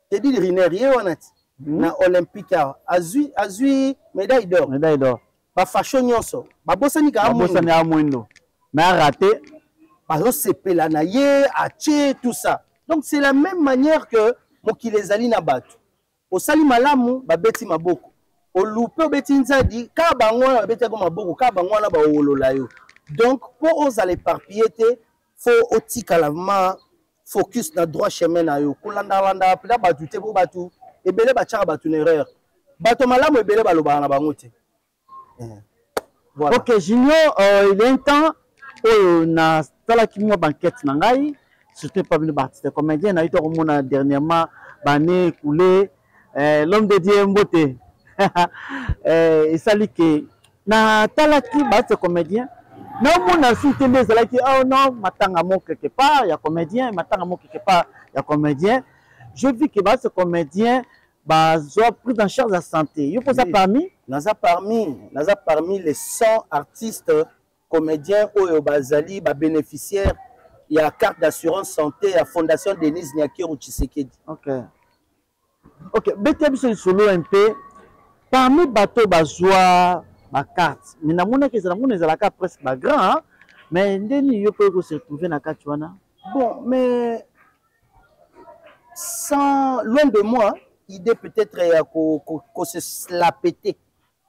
Te dit rinerie wanati na olympique azui médaille d'or. Médaille d'or. Ba facho nyonso, ba bosani ka amundo. Mais a raté, ba sepela na ye, ache tout ça. Donc c'est la même manière que mokilezali na batu. Au sali malamu ba beti maboko. Olupe betinza di ka bangwana bete ko maboko ka bangwana ba olola yo. Donc pour aux aller éparpiller faut otika la ma focus na droit chemin na yo kolanda pla batu te po batu ebele ba tchaka batu na erreur bato malamu ebele ba loba na bango te Voilà. Ok, Junior, il y a un temps, on a une banquette, surtout pas une artiste comédien, on a eu dernièrement, Bané, Koulé, l'homme de Dieu Mbote. Et ça dit que, na talaki, c'est comédien. Non, mon insulte, mais c'est là qui, oh non, m'attend à mon quelque part, il y a comédien, m'attend à mon quelque part, il y a comédien. Je vis que ce comédien, soit pris en charge de la santé. Il faut ça parmi? Naza parmi les 100 artistes comédiens au Bazali, bénéficiaires, il y a carte d'assurance santé à Fondation Denise Nyakiro Tshisekedi. Ok. Ok, BTB solo un peu. Parmi bateau bazoa ma carte. Mais na mona que la carte presque pas grand, mais ndeni yo peut se retrouver na carte wana. Bon, mais sans loin de moi, idée peut-être qu'on se la péter.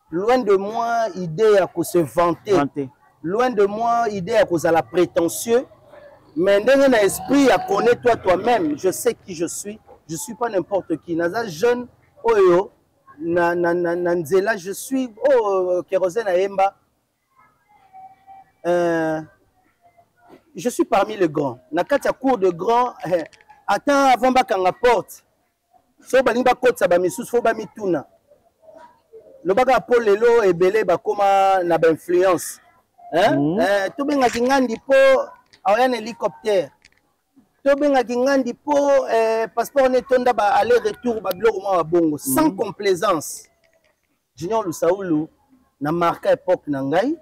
Loin de moi, idée à qu'on se vanter. Loin de moi, idée à cause de la prétentieux. Mais dans un esprit à connaître toi-même, je sais qui je suis. Je ne suis pas n'importe qui. Naza jeune, oyo, nanzela, je suis kérosène à Emba. Je suis parmi les grands. Nakati cours de grands, attends avant bakanga porte. So balinga kote sa ba misusu fo ba mituna. Le baga Paul lelo ebele ba koma na ba influence. To benga kingandi po ayan hélicoptère. To benga kingandi po passeport netonda ba aller retour ba biloko ma bongo sans complaisance. Junior Lusaulu na marqué époque na ngai,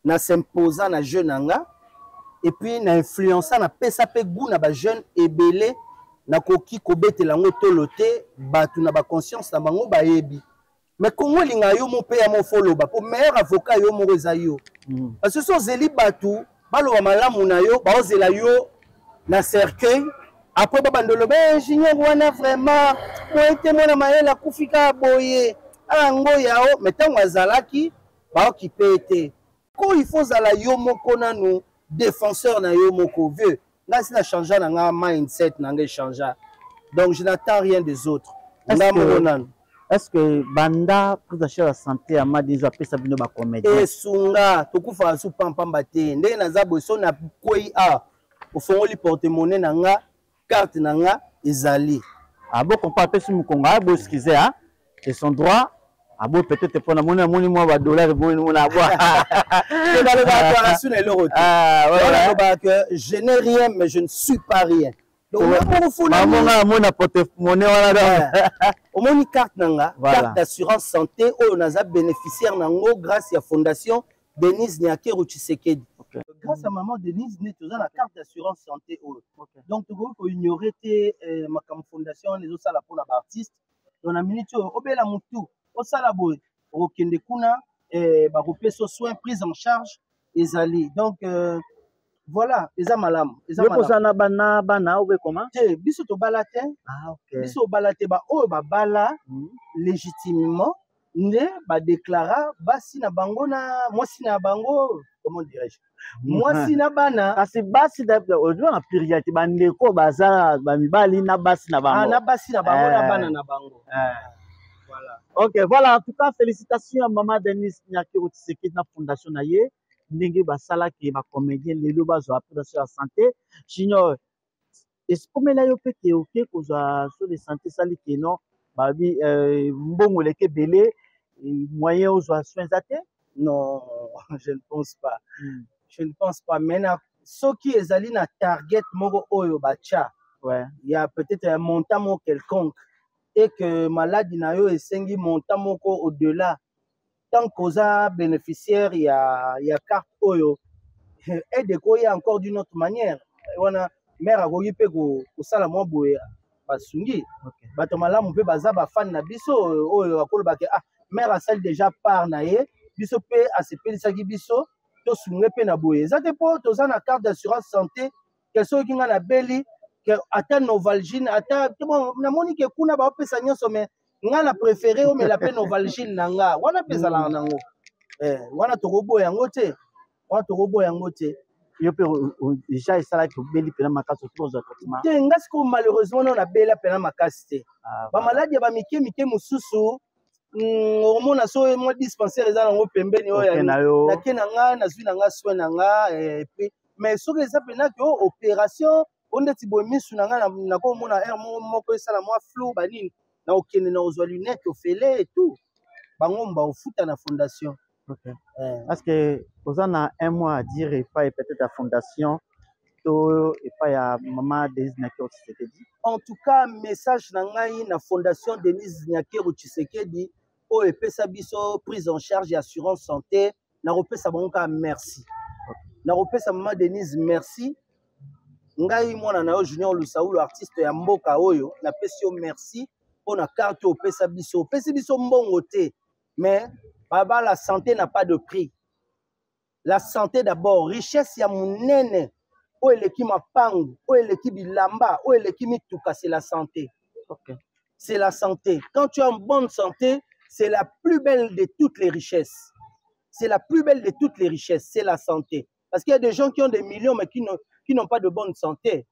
na s'imposant na jeune nanga et puis na influençant na pesa pe goût na ba jeune ebele na koki kobete lango tolote batu na ba conscience na bango ba yebi. Mais Congo linga yo mo pe ya mo follow ba pour meilleur avocat yo mo reza yo. Parce que so zeli batu balo ba malamu na yo ba ozela yo na cercueil après ba bandolo ben Junior wana vraiment mo ete mona mayela kufika boye ango yao metango azalaki ba okipete ko il faut zala yo moko nanu défenseur na yo moko vieux là si na changer na nga mindset na nga changer donc je n'attends rien des autres. Est-ce que banda prise en charge la santé à ma déjà pesa bino ba comédien et sunga tokufa su pampamba te ndenge naza boso na koi a ofongoli porte-monnaie na nga carte na nga ezali abo compa pesi mukonga abo excuser hein c'est son droit abo peut-être pour na moni moi ba dollar bo ni mona bois c'est dans le bateau sur les euros voilà que je n'ai rien mais je ne suis pas rien donc mon porte-monnaie voilà au moins carte nanga carte d'assurance santé au naza bénéficiaire nango grâce à Fondation Denise Nyakiro Tshisekedi. Grâce à maman Denise nous avons la carte d'assurance santé donc tu peux ignorer ma fondation les autres la pour la artiste dans la minute obela mutu au salaboy au kende kuna ba repeso soins prise en charge ezali donc voilà, les amalam. Les amalam. Bana ou comment? Biso to balate. Ah ok. Biso balate ba o ba bala légitimement ne ba déclara basi na bango na mwasi na bango comment dirais-je? Mwasi na bana. Kasi basi da aujourd'hui en priorité bandeko baza ba mibali na basi na bango. Ah na basi na bango na bana na bango. Voilà. Ok, voilà en tout cas félicitations à maman Denise Nyakiro Tshisekedi na fondation na ye. Ndenge basala ki ba comédien lelo bazo après sur la santé Junior est-ce que là yo pe ke OK ko sur les santé sali ki non ba bi mbongo leke belé moyen aux soins até non je ne pense pas je ne pense pas maintenant ce qui ezali na target moko oyo bacha ouais il y a peut-être un montant quelconque et que maladie na yo esengi montant moko au-delà. Tant qu'on a bénéficiaire, il y a carte Oyo. Et de quoi il y a encore d'une autre manière. On a mère à Goyi Pego, au Salamon Boué, Basungi. Batomala, mon peu bazaba fan na biso, Oyo, à Kolbake. Ah, mère à celle déjà par naïe, biso pe à se payer sa biso, to sungé pe na boué. Ça dépend, tous en a carte d'assurance santé, quels sont qui ont la belly, que atteint Novalgine, atteint, bon, na monique kuna ba pe sa nyonso mais nga la préféré o mais la peine Novalgine nanga wana pesa la nango wana torobo yango te yo pe déjà esala ki beli pena makasi autour de traitement te nga siko malheureusement on a bela pena makasi te ba maladie ba mike mususu omona so moi dispensaire eza nango pembeni oyo nake na nga nazwi na nga soin na nga mais soki eza mpena ke opération o ndeti boye misu na nga nakomona aire moko esala mwa flou banini na okende na ozwa lunette ofele et tout bango baofuta na fondation. Parce que oza na un mois à dire epai peut-être la fondation to epai ya mama Denise Nyakero Tshisekedi. En tout cas message na ngai na fondation Denise Nyakero Tshisekedi oyo epesa biso prise en charge et assurance santé nakopesa bango ka merci. Nakopesa mama Denise merci. Ngai mwana na yo Junior Lusaulu artiste ya mboka oyo napesi yo merci pona carte opesa biso. Opesi biso mbongo te mais baba la santé n'a pas de prix. La santé d'abord, richesse ya munene oyo eleki mapangu, oyo eleki bilamba, oyo eleki mituka, c'est la santé. C'est la santé. Quand tu es en bonne santé, c'est la plus belle de toutes les richesses. C'est la plus belle de toutes les richesses, c'est la santé. Parce qu'il y a des gens qui ont des millions mais qui n'ont pas de bonne santé.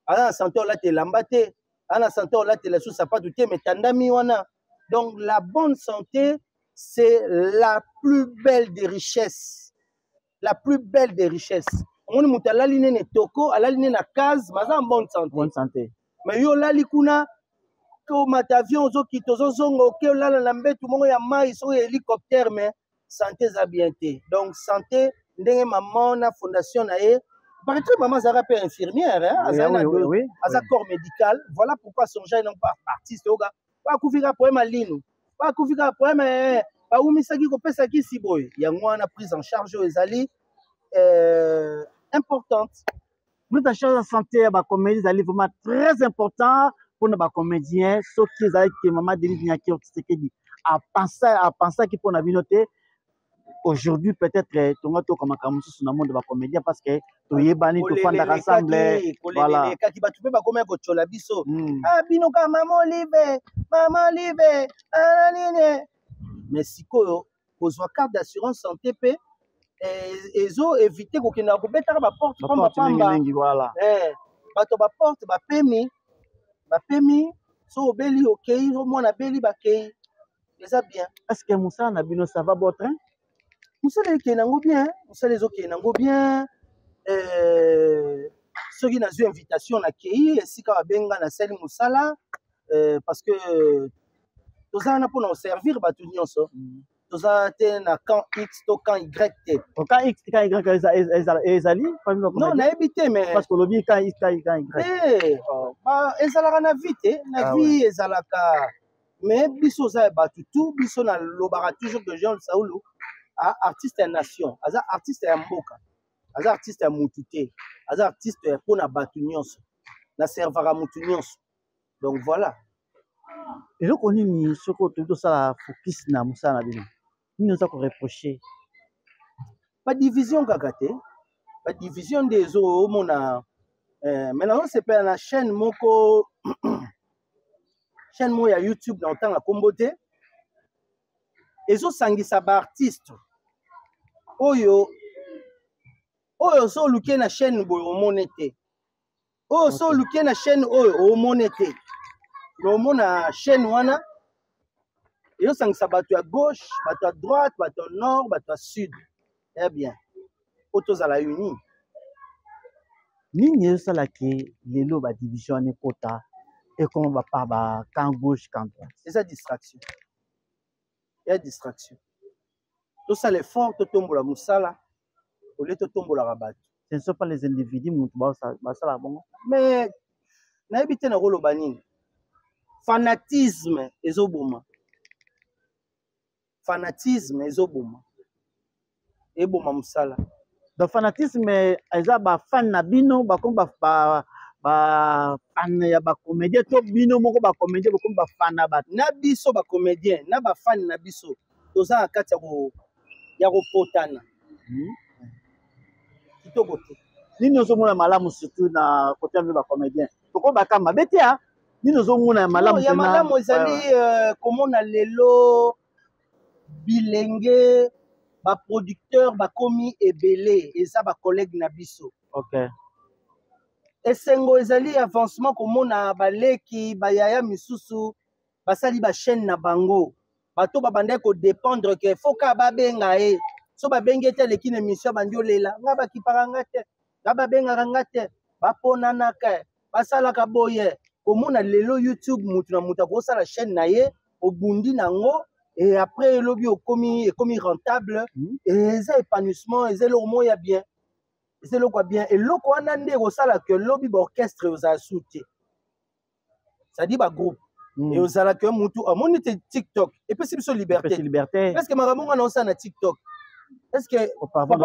Alors la santé on l'a te lambate, alors la santé on l'a te la sous sapatu te mais tandami wana. Donc la bonne santé c'est la plus belle des richesses. La plus belle des richesses. On dit que l'aline ne toko, l'aline na case, mais en bonne santé. Bonne santé. Mais yo la likuna, comme avion zo kito zo zongo, que la lambe tout le monde ya mai so hélicoptère mais santé za bien té. Donc santé ndenge maman na fondation na e. Paraît que maman Zara peut infirmière hein, oui. corps médical. Voilà pourquoi son gens n'ont pas artiste yoga. Pas couvrir pour malino. Pas couvrir pour mais ba umisaki ko pesa ki siboy. Yango na prise en charge aux ali importante. Prise en charge de santé ba comédie ali vraiment très important pour nos comédiens ceux qui avec maman Denise Nyakero Tshisekedi à penser qui pour na binoté aujourd'hui peut-être tonga to comme kamusu na monde ba comédien parce que to yebani to fanda ensemble voilà kaki ba tu peux ba comme ko chola biso ah bino ka maman live ananine mais sikoyo kozwa carte d'assurance santé pe ezo éviter ko kenda ko betaka ba porte comme pamba voilà bato ba porte ba pemi so obeli okei au moins na beli ba kei ça bien. Est-ce que Moussa na bino ça va bon train? Moussa les nango bien, Moussa les autres nango bien. Ceux qui n'ont eu invitation na kei si ka benga na seli Moussa parce que tous en a pour nous servir batu nyonso. Tous en na camp X to camp Y T. Au camp X camp Y ezali non na habité mais parce que le bi camp X camp Y. Bah ezalaka na vite na vie ezalaka mais biso za batu tout biso na lobara toujours de Jean Saoulou artiste ya nation, aza artiste ya mboka, aza artiste ya mutute, aza artiste ya pona batu nyonso, na servara mutu nyonso. Donc voilà. Et donc on est sur tout ça focus na Moussa na bino. Ni nous a reproché. Pas division kakate, pas division des eaux mona maintenant c'est pas la chaîne moko chaîne moya YouTube dans temps la comboté. Ezo sangisa ba artiste oyo so luke na chaîne boyo omonete oyo so luke na chaîne oyo omonete no mona chaîne wana ezo sangisa bato à gauche bato à droite bato à nord bato à sud eh bien autos à la uni nini ezo sala ke lelo ba division ne kota et comment va pas ba camp gauche camp droite c'est ça distraction. Il y a distraction. Tout ça, les forts, tout tombe la moussala, au lieu de tomber la rabat. Ce ne sont pas les individus, mais n'habitez pas le banin. Fanatisme est au bouma. Fanatisme est au bouma. Et bouma moussala. Le fanatisme est un fan nabino, fan ya ba comédien to bino moko ba comédien ko ba fan na ba na biso ba comédien na ba fan na biso toza kati ya ko potana kitoko te nini ozomona malamu surtout na côté ya ba comédien toko ba kamba betia nini ozomona malamu ya malamu ezali komona lelo bilenge ba producteur ba komi ebele eza ba collègue na biso. OK. Esengo ezali avancement komona baleki bayaya misusu basali ba chaîne na bango bato babandai kodépendre ke foka babenga ye so babenge te leki na émission bandi olela nga bakipaka nga te nga babengaka nga te baponanaka basalaka boye komona lelo YouTube mutu na mutu akosala chaîne na ye obundi nango et après elobi ekomi rentable et eza épanouissement eza eloko moko ya bien eza eloko ya bien eloko wana nde ekosala ke lobi baorchestre ozala su te c'est-à-dire bagroupe et ozalaka yo mutu amoni te TikTok epesi biso liberté est-ce que makambo ngana osala na TikTok est-ce que papa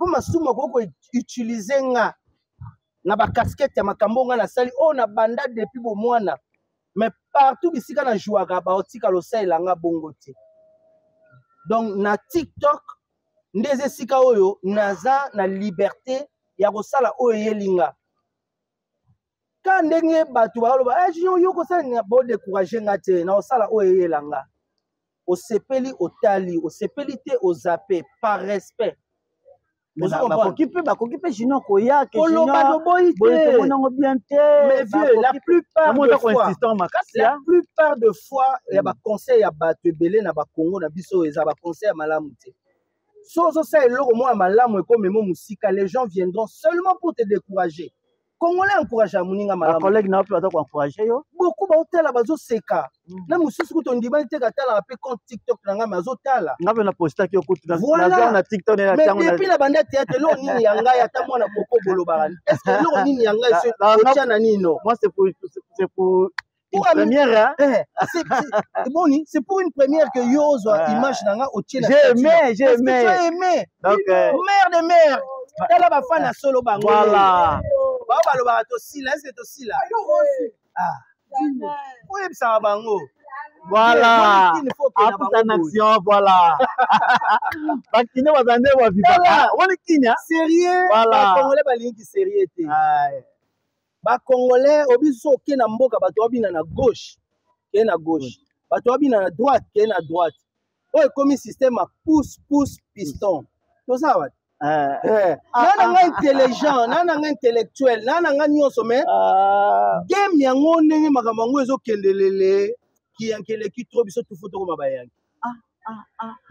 masumu akoko utiliser nga na bacasquette ya makambo nga nasali oyo na banda depuis bomwana mais partout bisika na jouaka baotika losalela nga bongo te donc na TikTok nde eza esika oyo naza na liberté ya kosala oyo eyelinga ka ndenge bato baloba yo kosala bodécourage nga te na osala oyo eyelanga osepeli otali osepeli te ozape par respect bakoki mpe junior koya koloba toboyi te bien te mais vieux la plupart de fois ya baconseil ya bato ebele na bakongo na biso eza baconseil ya malamu te so ozosala eloko moko ya malamu ekomema mosika les gens viendront seulement pour te décourager Congolais encourage à moninga malamu. Collègue na pas encourager yo. Beaucoup ba hôtel bazo seka. Na mususu ko tondima te katala pe compte TikTok nanga mazotala. Ngabe na posta ki okutu na TikTok na tango. Mais depuis la bande théâtre lo nini yanga ya ta mwana koko bolobaran. Est-ce que lo nini yanga iso tia na nino? Moi c'est pour une première hein. C'est pour une première que yo zo image nanga otie na. J'ai aimé. Donc mère de mère. Tala ba fan na solo bango. Voilà. Baloba tosila est-ce que tosila oui ça bango voilà en action voilà bakine bazande wa vivaka woni kinya sérieux ba congolais balingi sérieux te ba congolais obiso ke na mboka bato babina na gauche ke na gauche bato babina na droite ke na droite oyo comme système a pousse piston to ça va nana intelligent nana intellectuel nana nyonso mais game yango ndenge makambo yango ezokendelele kiyankeleki trop biso tu foto koma bayanki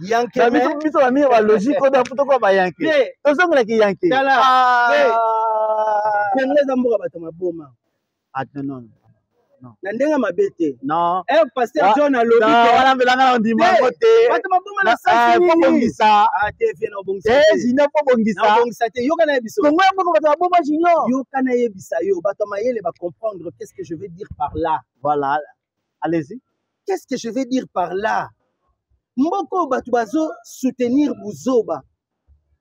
yanke biso bamie ba logique oda foto koma bayanki tozongola ki yanki tengeza mboka bato maboma non na ndenga mabete non pasteur John alobi wana mbelanga ndima kote bato maboma na sasi nini bongisa te vie na bongisa jino po bongisa na bongisa te yoka na yebiso kongo mboko bato maboma jino yoka na yebisa yo bato mayele ba comprendre qu'est-ce que je veux dire par là voilà allez-y qu'est-ce que je veux dire par là mboko bato bazo soutenir buzoba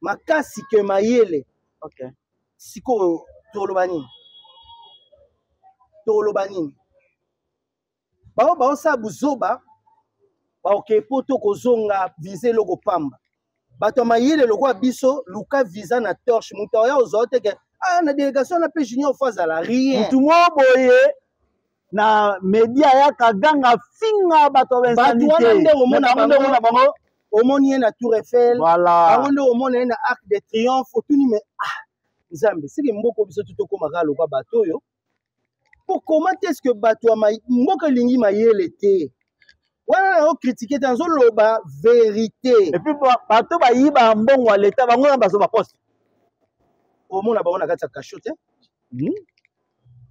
makasi ke mayele OK siko tolobani bao sa buzoba baoke poto kozonga viser loko pamba bato mayele lokwa biso luka visa na torche muto ya ozote ke na délégation na pe junior fois à la rien mutu mo boye na media ya kaganga finga bato bensanité omona bango omoni na Tour Eiffel voilà bango nde omona na Arc de Triomphe otuni me nzambe siki mboko biso tutokoma kala lokwa bato yo. Pour comment est-ce que bato mboka lingi mayele te wana na critiquer dans loba vérité et puis bato ba yiba mbongo l'état bango na bazo ba poste au monde ba on a kata cachote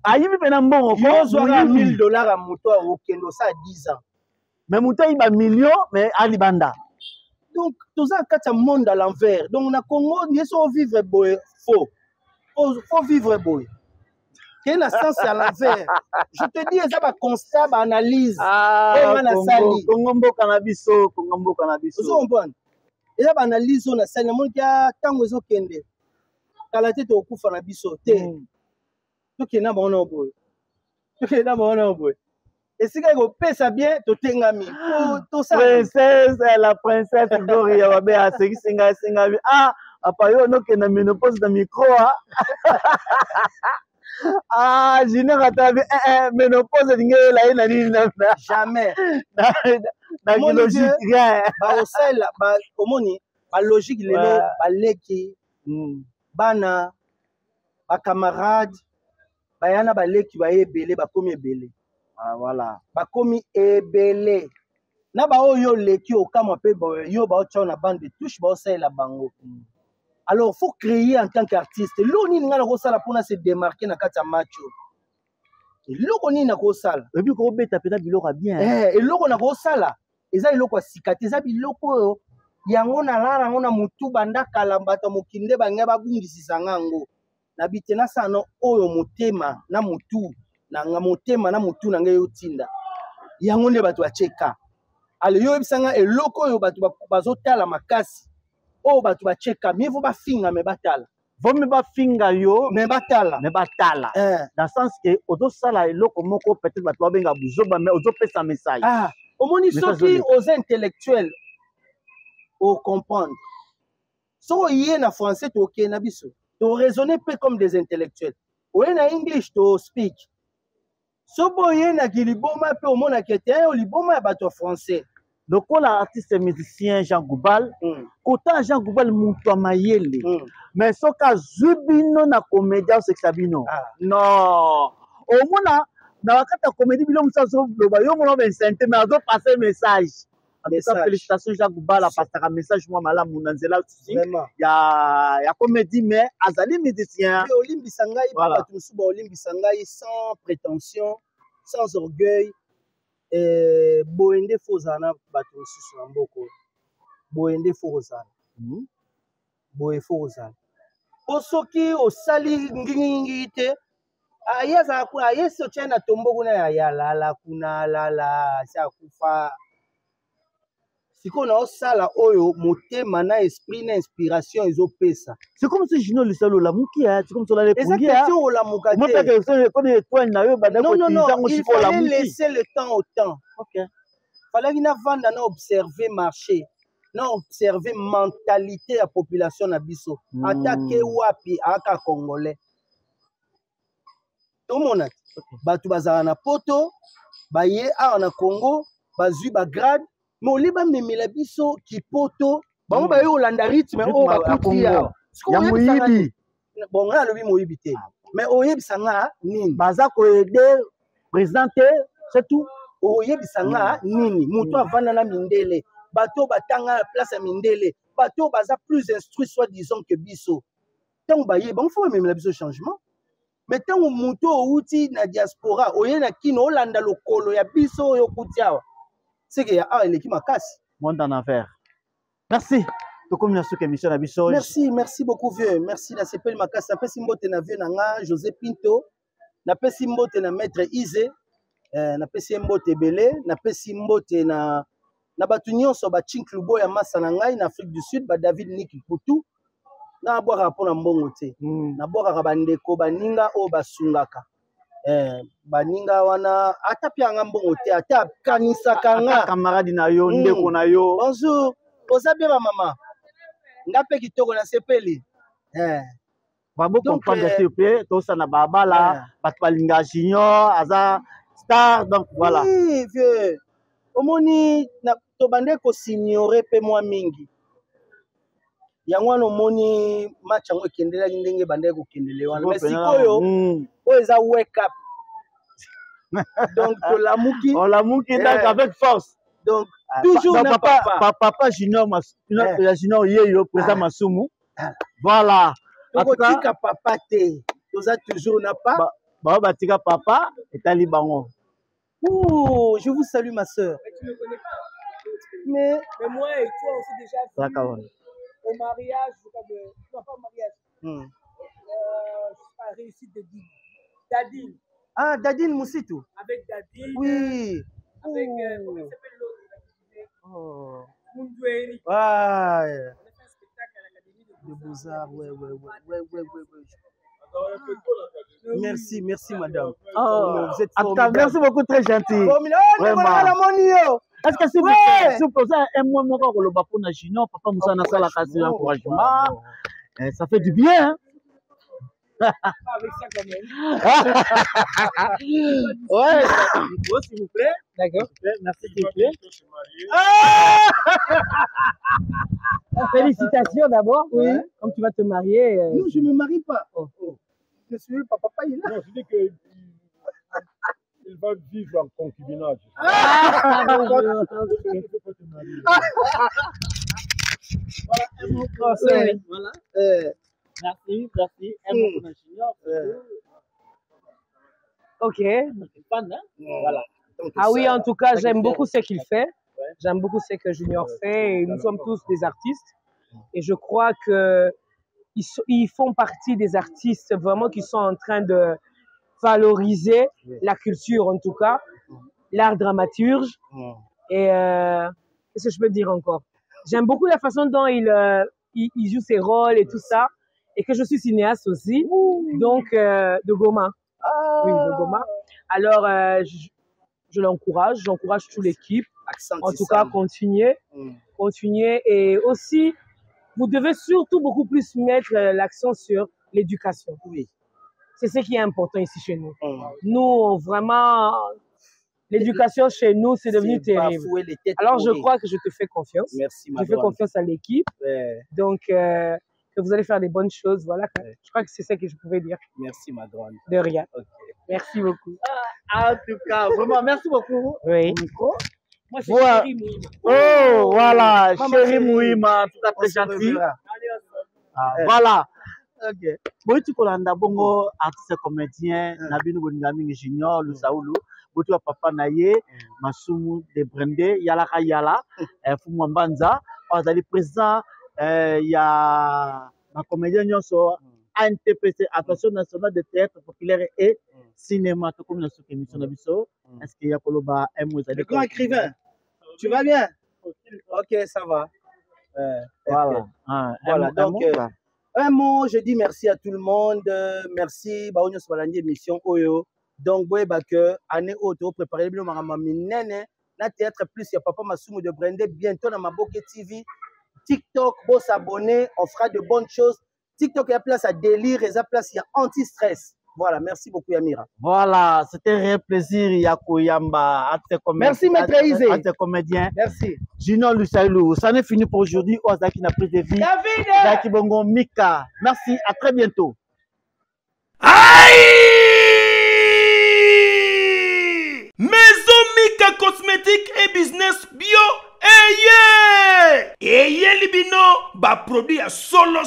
ayibi pena mbongo ko zo $1000 à moto au kendo ça 10 ans mais moto yiba million mais ali banda donc tout ça kata monde à l'envers donc na Congo neso vivre boy faut vivre boy. Quel est sens à l'envers? Je te dis, ça va constat, analyse. Congo cannabis. Vous comprenez? Et là, analyse, on a ça. Le monde qui a tant de choses kende. Kala tete okufa na biso te. To kena ba ona boy. Et si quelqu'un pèse bien, to tengami. To ça. Princesse, la princesse Gloria Wabe a singa. Apa yo no kena ménopause dans micro Junior atabi ménopause dingue la ina nini na jamais na logique rien ba osel ba omoni ba logique lelo ba leki bana ba camarade ba yana ba leki ba ebele ba komi ebele Ah, voilà. Bakomi ebele. Na ba oyo leki okama pe yo ba otcha na bande de touche ba osala bango. Alors faut créer en tant qu'artiste. Loni nga na ko sala pour se démarquer na kati ya match. Eloko nini na ko sala? Et puis ko beta pena biloko bien. Eloko na ko sala. Eza eloko sikati, eza biloko oyo yango na lara ngo na mutu banda kalambata mokinde banga babungisisa ngango. Na bitena sana oyo motema na mutu na nga motema na mutu na ngai yotinda. Yango nde bato bacheka. Ale yo ebisanga eloko oyo bato bazotala makasi. O bato bacheka, mieux vaut ba finga me batala. Vaut mieux ba finga yo me batala. Me batala. Dans le sens que ozo sala eloko moko peut-être bato ba benga buzoba mais ozo pesa message. Ah, omoni soki aux intellectuels au comprendre. So yé na français to ok na biso. To raisonner peu comme des intellectuels. Oye na English to speak. So boye na kiliboma pe omona kete o liboma ya bato français. Donc l'artiste musicien Jean Goubal, kota Jean Goubal mutu mayele. Mais soka zubino na comédien sexabino. Non. Omona na wakata comédie bilo musazo loba yo mona ben santé mais azo passer message. Félicitations Jean Goubal a passé un message moi malamu na nzela tusi. Ya comédie mais azali musicien. Olimbi sangai ba tusuba olimbi sangai sans prétention, sans orgueil. Boende fozana bato susu na mboko. Boende fozana. Boe fozana. Osoki osali ngingi te. Ayaza ku ayeso chena tombo kuna ya lala kuna lala sa kufa. Siko na osala oyo motema na esprit na inspiration ezopesa. C'est comme si Gino Lisalo la mukia, c'est comme si on allait pungia. Exactement la mukate. Moi pas que ça connaît toi na yo banda ko tisa ngo siko la mukia. Il fallait laisser le temps au temps. OK. Fallait qu'il na vanda na observer marché. Na observer mentalité ya population na biso. Attaquer wapi aka congolais. Tout mon ati. Batu bazala na poto, baye a na Congo, bazui ba grade. Mais oliba memela biso kipoto bango ba yo landa rythme o ba kutia ya moyibi bon nga lobi moyibi te mais oyebisa nga nini baza ko aider présenter c'est tout oyebisa nga nini mutu avanda na mindele bato batanga la place ya mindele bato baza plus instruit soit disons que biso tant ba ye bango faut memela biso changement mais tant mutu outi na diaspora oye na kino olanda lokolo ya biso yo kutia c'est qu'il y a une équipe à casse. Monde en affaire. Merci. Merci beaucoup vieux. Merci la CPL Makassa. Na pesi mbote na vieux nanga José Pinto. Na pesi mbote na maître Isé. Na pesi mbote Belé. Na pesi mbote na batu nyonso ba Chinklubo ya masa na ngai na Afrique du Sud ba David Niki Poutou. Na boire pour na mbongo te. Na boire ba ndeko baninga o basungaka. Baninga wana ata pia ngambongo te ata kanisa kanga camarade na yo ndeko na yo bonjour ozabe ba mama ngape kitoko na sepeli babo comprendre s'il vous plaît to sana babala bat balinga junior aza star donc voilà oui vieux omoni na to bande ko signorer pe moi mingi yango wana omoni match yango ekendela ndenge bande ko kendele wana mais sikoyo oyo eza wake up donc to la muki on la muki donc avec force donc toujours na papa junior ya junior yeyo président Masumu voilà en tout cas tika papa te toza toujours na pas ba batika papa etali bango. Oh, je vous salue ma sœur. Tu ne connais pas. Mais moi et toi aussi déjà au mariage, non pas au mariage. Pas réussite de Dadine. Ah, Dadine Moussitou. Avec Dadine. Oui. Avec comment s'appelle l'autre? Oh. Mundoueri. Ouais. On a fait un spectacle à l'Académie de Beaux-Arts. Ouais. Merci madame. Oh, vous êtes formidable. Merci beaucoup, très gentil. Vraiment. Est-ce que si vous posez un mois encore le bapon à Junior, papa Moussa n'a pas la case d'encouragement, ça fait du bien. Avec ça quand même. Ouais, s'il vous plaît. D'accord. Merci, s'il vous plaît. Félicitations d'abord. Oui. Comme tu vas te marier. Non, je ne me marie pas. Je suis papa, il est là. Non, je dis que Il va vivre en concubinage. Voilà. Merci, merci. Un mot pour le junior. Ok. Voilà. Ah oui, en tout cas, j'aime beaucoup ce qu'il fait. J'aime beaucoup ce que Junior fait. Et nous sommes tous des artistes. Et je crois que ils font partie des artistes vraiment qui sont en train de valoriser la culture, en tout cas, l'art dramaturge. Et qu'est-ce que je peux dire encore? J'aime beaucoup la façon dont il joue ses rôles et tout ça. Et que je suis cinéaste aussi, donc de Goma. Oui, de Goma. Alors, je l'encourage, j'encourage toute l'équipe. En tout cas, continuez. Et aussi, vous devez surtout beaucoup plus mettre l'accent sur l'éducation. Oui. C'est ce qui est important ici chez nous. Nous, vraiment, l'éducation chez nous, c'est devenu terrible. Alors, je crois que je te fais confiance. Merci, je fais confiance à l'équipe. Donc, que vous allez faire des bonnes choses. Voilà. Je crois que c'est ça que je pouvais dire. Merci, ma grande. De rien. Merci beaucoup. En tout cas, vraiment, merci beaucoup. Oui. Moi, c'est Chéri Mouima. Oh, voilà. Chéri Mouima, tout à fait gentil. Voilà. Ok. Bon, tu connais d'abord artiste comédien, Nabino Boningami Junior, le Saoulou. Botu papa naye, Masumu de Brende, Yala Yala, Fumambanza. On a le président, il y a ma comédienne sur ANTPC, Association nationale de théâtre populaire et cinéma, tout comme notre émission d'Abisso. Est-ce qu'il y a Koloba le grand écrivain, tu vas bien? Ok, ça va. Voilà. Voilà, donc un mot, je dis merci à tout le monde. Merci, Baonyo Sbalandi émission Oyo. Donc, boye que année auto préparer le minene na théâtre plus il y a papa Masumu de Brende bientôt dans Maboke TV, TikTok, bon s'abonner, on fera de bonnes choses. TikTok il y a place à délire, il y a place il y a anti-stress. Voilà, merci beaucoup Yamira. Voilà, c'était un réel plaisir Yakoyamba. Merci maître Isé. Comédien. Merci. Junior Lusailou, ça n'est fini pour aujourd'hui. Ozaki n'a pris de vie. Zaki Bongo Mika. Merci, à très bientôt. Aïe! Maison Mika Cosmétique et Business Bio. Eye libino ba produit à solo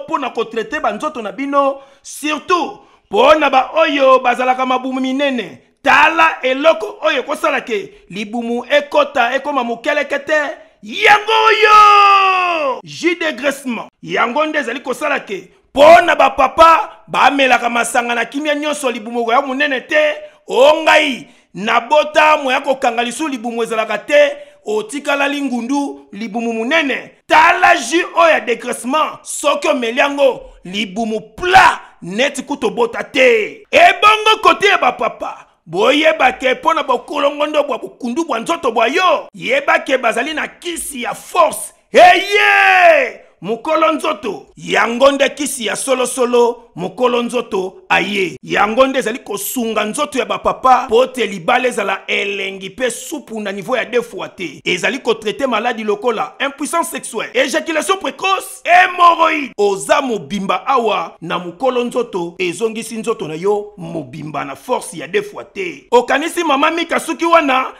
pour na ko traiter ba nzoto na bino surtout pour na ba oyo bazalaka mabumu minene tala eloko oyo kosala ke libumu ekota ekoma mukelekete yango yo jus de graissement yango ndezali kosala ke pona ba papa ba melaka masanga na kimia nyonso libumu ya munene te ongai na bota moya ko kangalisu libumu ezalaka te otikala lingundu libumu munene tala jus oya dégraissement soki omeliango libumu plat neti kuto bota te ebongo kote ya bapapa boyebake mpona bokolongondo bwa bukundu bwa nzoto bwa yo yebake bazali na kisi ya force eye mukolo nzoto yango nde kisi ya solo mukolo nzoto aye yango nde ezali kosunga nzoto ya bapapa po te libala ezala elengi pe supu na niveau ya 2 fois te ezali kotraite maladi lokola impuissance sexuelle, éjaculation précoce, hémorroïde oza mobimba awa na mukolo nzoto ezongisi nzoto na yo mobimba na force ya 2 fois te okanisi mama Mika suki wana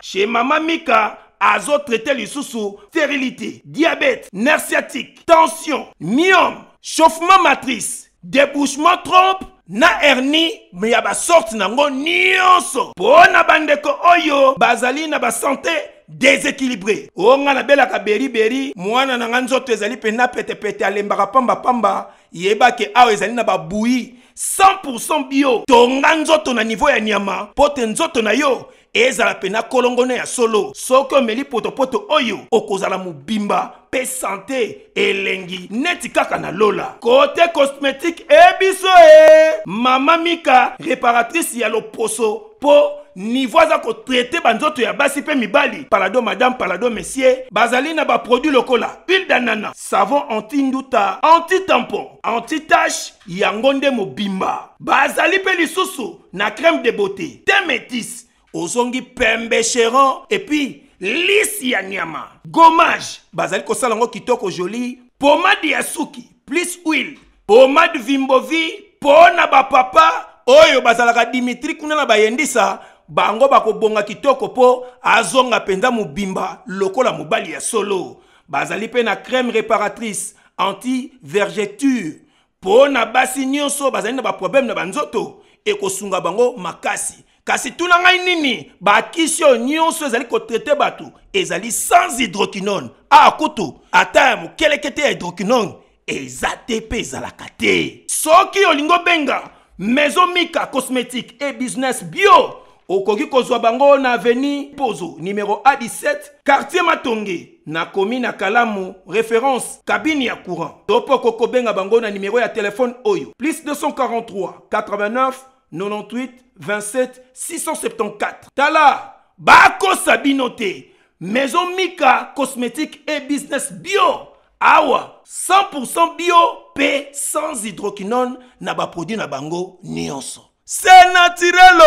chez mama Mika azo traité lisusu stérilité, diabète, nerf sciatique, tension, myome, chauffement matrice, débouchement trompe, na hernie, mais ya ba sorte nango nyonso. Pona bandeko oyo bazali na ba santé déséquilibré. Onga na belaka beri mwana na nzoto ezali pena pete alembaka pamba yeba ke awa ezali na ba bouilli 100% bio. Tonga nzoto na niveau ya nyama, pote nzoto na yo ezala pena kolongone ya solo soko meli poto oyo okozala mubimba pe santé elengi neti kaka na lola côté cosmétique ebiso mama Mika réparatrice ya loposo po niveau za ko traiter banzoto ya basi pe mibali palado madame palado messieurs bazali na ba produit lokola huile d'ananas savon anti-nduta anti-tampon anti-tache yango nde mobimba bazali pe lisusu na crème de beauté thé métis ozongi pembe chéron et puis lisi ya nyama gommage bazali kosala ngo kitoko joli pommade ya suki plus huile pommade Vimbovi pona ba papa oyo bazalaka Dimitri kuna na bayendisa bango bakobonga kitoko po azonga penza mubimba lokola mobali ya solo. Bazali pe na crème réparatrice anti-vergeture po na basi nyonso bazali na ba problème na banzoto ekosunga bango makasi. Kasi tuna ngai nini bakisio nyonso ezali ko traiter batu ezali sans hydroquinone. Kutu ata mukelekete ya hydroquinone ezate pe ezalaka te. Soki olingo benga Maison Mika cosmétique et business bio okoki kozwa bango na avenue Pozo numéro A17 quartier Matonge na commune Kalamu référence cabine ya courant. Topo koko benga bango na numéro ya téléphone oyo plus 243 89 98 27 674. Tala bako sabinote Maison Mika cosmétique et business bio. Awa 100% bio pe sans hydroquinone na ba produit na bango nyonso. C'est naturel.